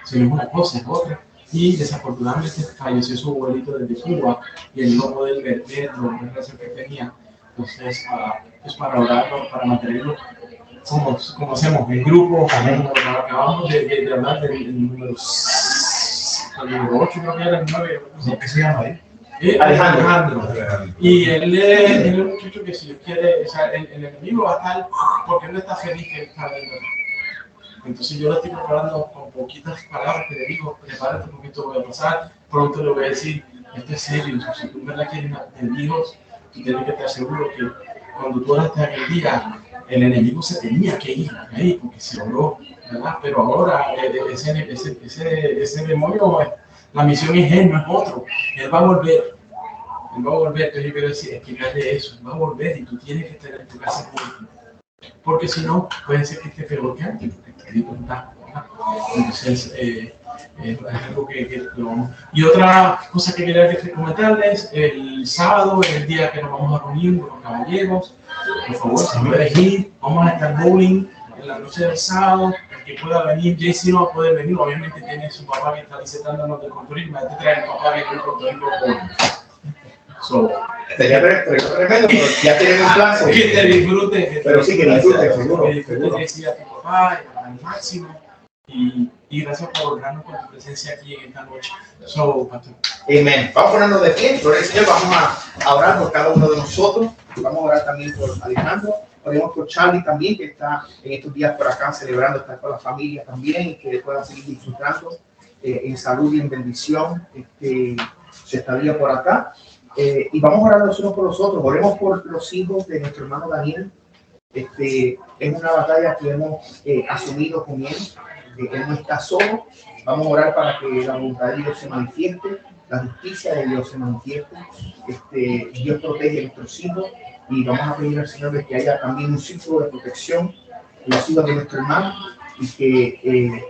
si no es una cosa, es otra. Y desafortunadamente falleció su abuelito desde Cuba y él no poder verlo, la relación que tenía. Entonces, es para orarlo, para mantenerlo como hacemos en grupo. Acabamos de hablar del número 8, creo que era el 9. ¿Qué se llama ahí? Alejandro. Y él es un muchacho que si Dios quiere, o sea, el enemigo va a estar, porque él no está feliz que está viendo. Entonces yo lo estoy preparando con poquitas palabras que le digo, prepárate porque esto va a pasar, pronto le voy a decir, esto es serio, si tú en verdad quieres tener hijos, tú tienes que estar seguro que cuando tú estés aquel día, el enemigo se tenía que ir ahí porque se oró, ¿verdad? Pero ahora ese demonio La misión es Él, no es otro. Él va a volver. Él va a volver. Entonces yo quiero decir, explicarle eso. Él va a volver y tú tienes que estar en tu casa con Él. Porque si no, puede ser que esté peor que antes. Entonces, es algo que lo vamos. Y otra cosa que quería comentarles, el sábado es el día que nos vamos a reunir con los caballeros. Por favor, si puedes ir, vamos a estar bowling en la noche del sábado. El que pueda venir, JC no va a poder venir, obviamente tiene su papá que está visitándonos de Puerto Rico, me trae el papá que está en Puerto Rico. Sería tremendo, pero ya tenemos un plan. Que te disfrutes. Pero sí, que disfrutes, seguro. Que disfrutes a tu papá, al máximo. Y gracias por honrarnos con tu presencia aquí en esta noche. Amén. Vamos a ponernos de pie, gloria al Señor. Vamos a orar por cada uno de nosotros. Vamos a orar también por Alejandro. Oremos por Charlie también, que está en estos días por acá celebrando, estar con la familia también, y que pueda seguir disfrutando en salud y en bendición su estadía por acá. Y vamos a orar los unos por los otros. Oremos por los hijos de nuestro hermano Daniel. Es una batalla que hemos asumido con él. Él no está solo. Vamos a orar para que la voluntad de Dios se manifieste, la justicia de Dios se manifieste. Dios protege a nuestros hijos y vamos a pedir al Señor de que haya también un círculo de protección en los hijos de nuestro hermano y que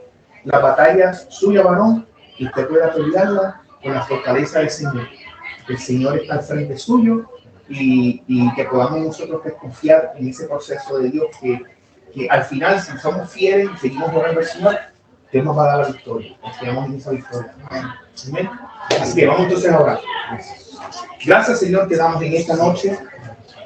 las batallas suya, varón, que usted pueda pelearla con la fortaleza del Señor. El Señor está al frente suyo y que podamos nosotros confiar en ese proceso de Dios que al final, si somos fieles y seguimos orando al Señor, Dios nos va a dar la victoria. Confiamos en esa victoria. Amén. Así que vamos entonces a orar. Gracias, Señor, te damos en esta noche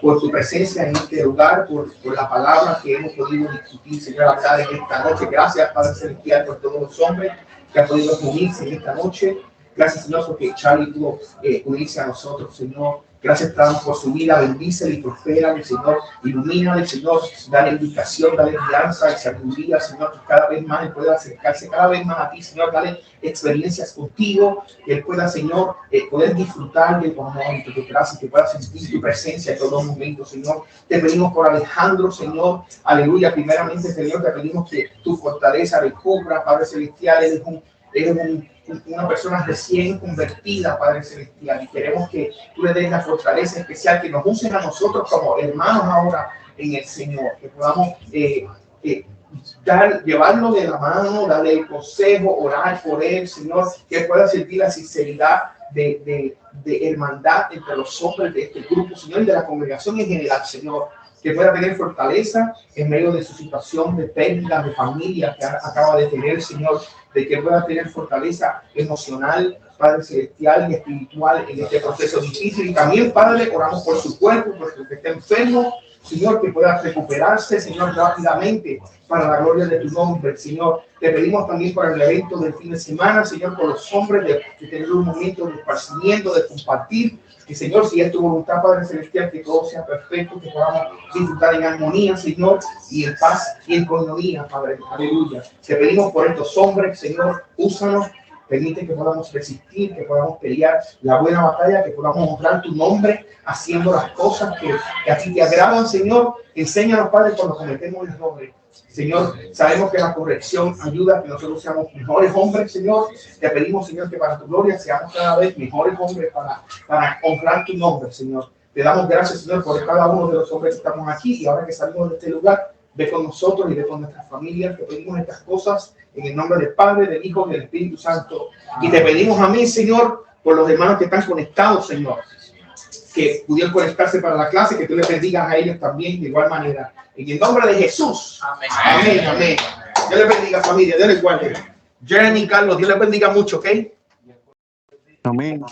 por tu presencia en este lugar, por la palabra que hemos podido discutir, Señor, hablar en esta noche. Gracias, Padre Celestial, por todos los hombres que han podido unirse en esta noche. Gracias, Señor, porque Charlie pudo unirse a nosotros, Señor. Gracias, Padre, por su vida. Bendícele y prospérale, Señor. Ilumínale, Señor. Dale indicación, dale guianza y sabiduría, Señor, que cada vez más Él pueda acercarse cada vez más a ti, Señor. Dale experiencias contigo, que Él pueda, Señor, poder disfrutar de tu amor y de tu gracia, que pueda sentir tu presencia en todo momento, Señor. Te pedimos por Alejandro, Señor. Aleluya. Primeramente, Señor, te pedimos que tu fortaleza recubra, Padre Celestial. Eres una persona recién convertida, Padre Celestial, y queremos que tú le des la fortaleza especial, que nos usen a nosotros como hermanos ahora en el Señor, que podamos llevarlo de la mano, darle el consejo, orar por él, Señor, que pueda sentir la sinceridad de hermandad entre los hombres de este grupo, Señor, y de la congregación en general, Señor, que pueda tener fortaleza en medio de su situación de pérdida de familia que acaba de tener, Señor, de que pueda tener fortaleza emocional, Padre Celestial y espiritual en este proceso difícil. Y también, Padre, oramos por su cuerpo, por el que está enfermo, Señor, que pueda recuperarse, Señor, rápidamente para la gloria de tu nombre, Señor. Te pedimos también por el evento del fin de semana, Señor, por los hombres, de tener un momento de esparcimiento, de compartir. Y, Señor, si es tu voluntad, Padre Celestial, que todo sea perfecto, que podamos disfrutar en armonía, Señor, y en paz y en comunión, Padre. Aleluya. Te pedimos por estos hombres, Señor, úsanos. Permite que podamos resistir, que podamos pelear la buena batalla, que podamos honrar tu nombre, haciendo las cosas que a ti te agradan, Señor. Enséñanos, Padre, cuando cometemos errores. Señor, sabemos que la corrección ayuda a que nosotros seamos mejores hombres, Señor. Te pedimos, Señor, que para tu gloria seamos cada vez mejores hombres para honrar tu nombre, Señor. Te damos gracias, Señor, por cada uno de los hombres que estamos aquí y ahora que salimos de este lugar, ve con nosotros y ve con nuestras familias. Te pedimos estas cosas en el nombre del Padre, del Hijo y del Espíritu Santo. Y te pedimos a mí, Señor, por los hermanos que están conectados, Señor, que pudieron conectarse para la clase, que tú les bendigas a ellos también de igual manera. En el nombre de Jesús. Amén. Amén. Amén. Dios les bendiga, familia. Dios les guarde. Jeremy, Carlos, Dios les bendiga mucho, ¿ok? Amén.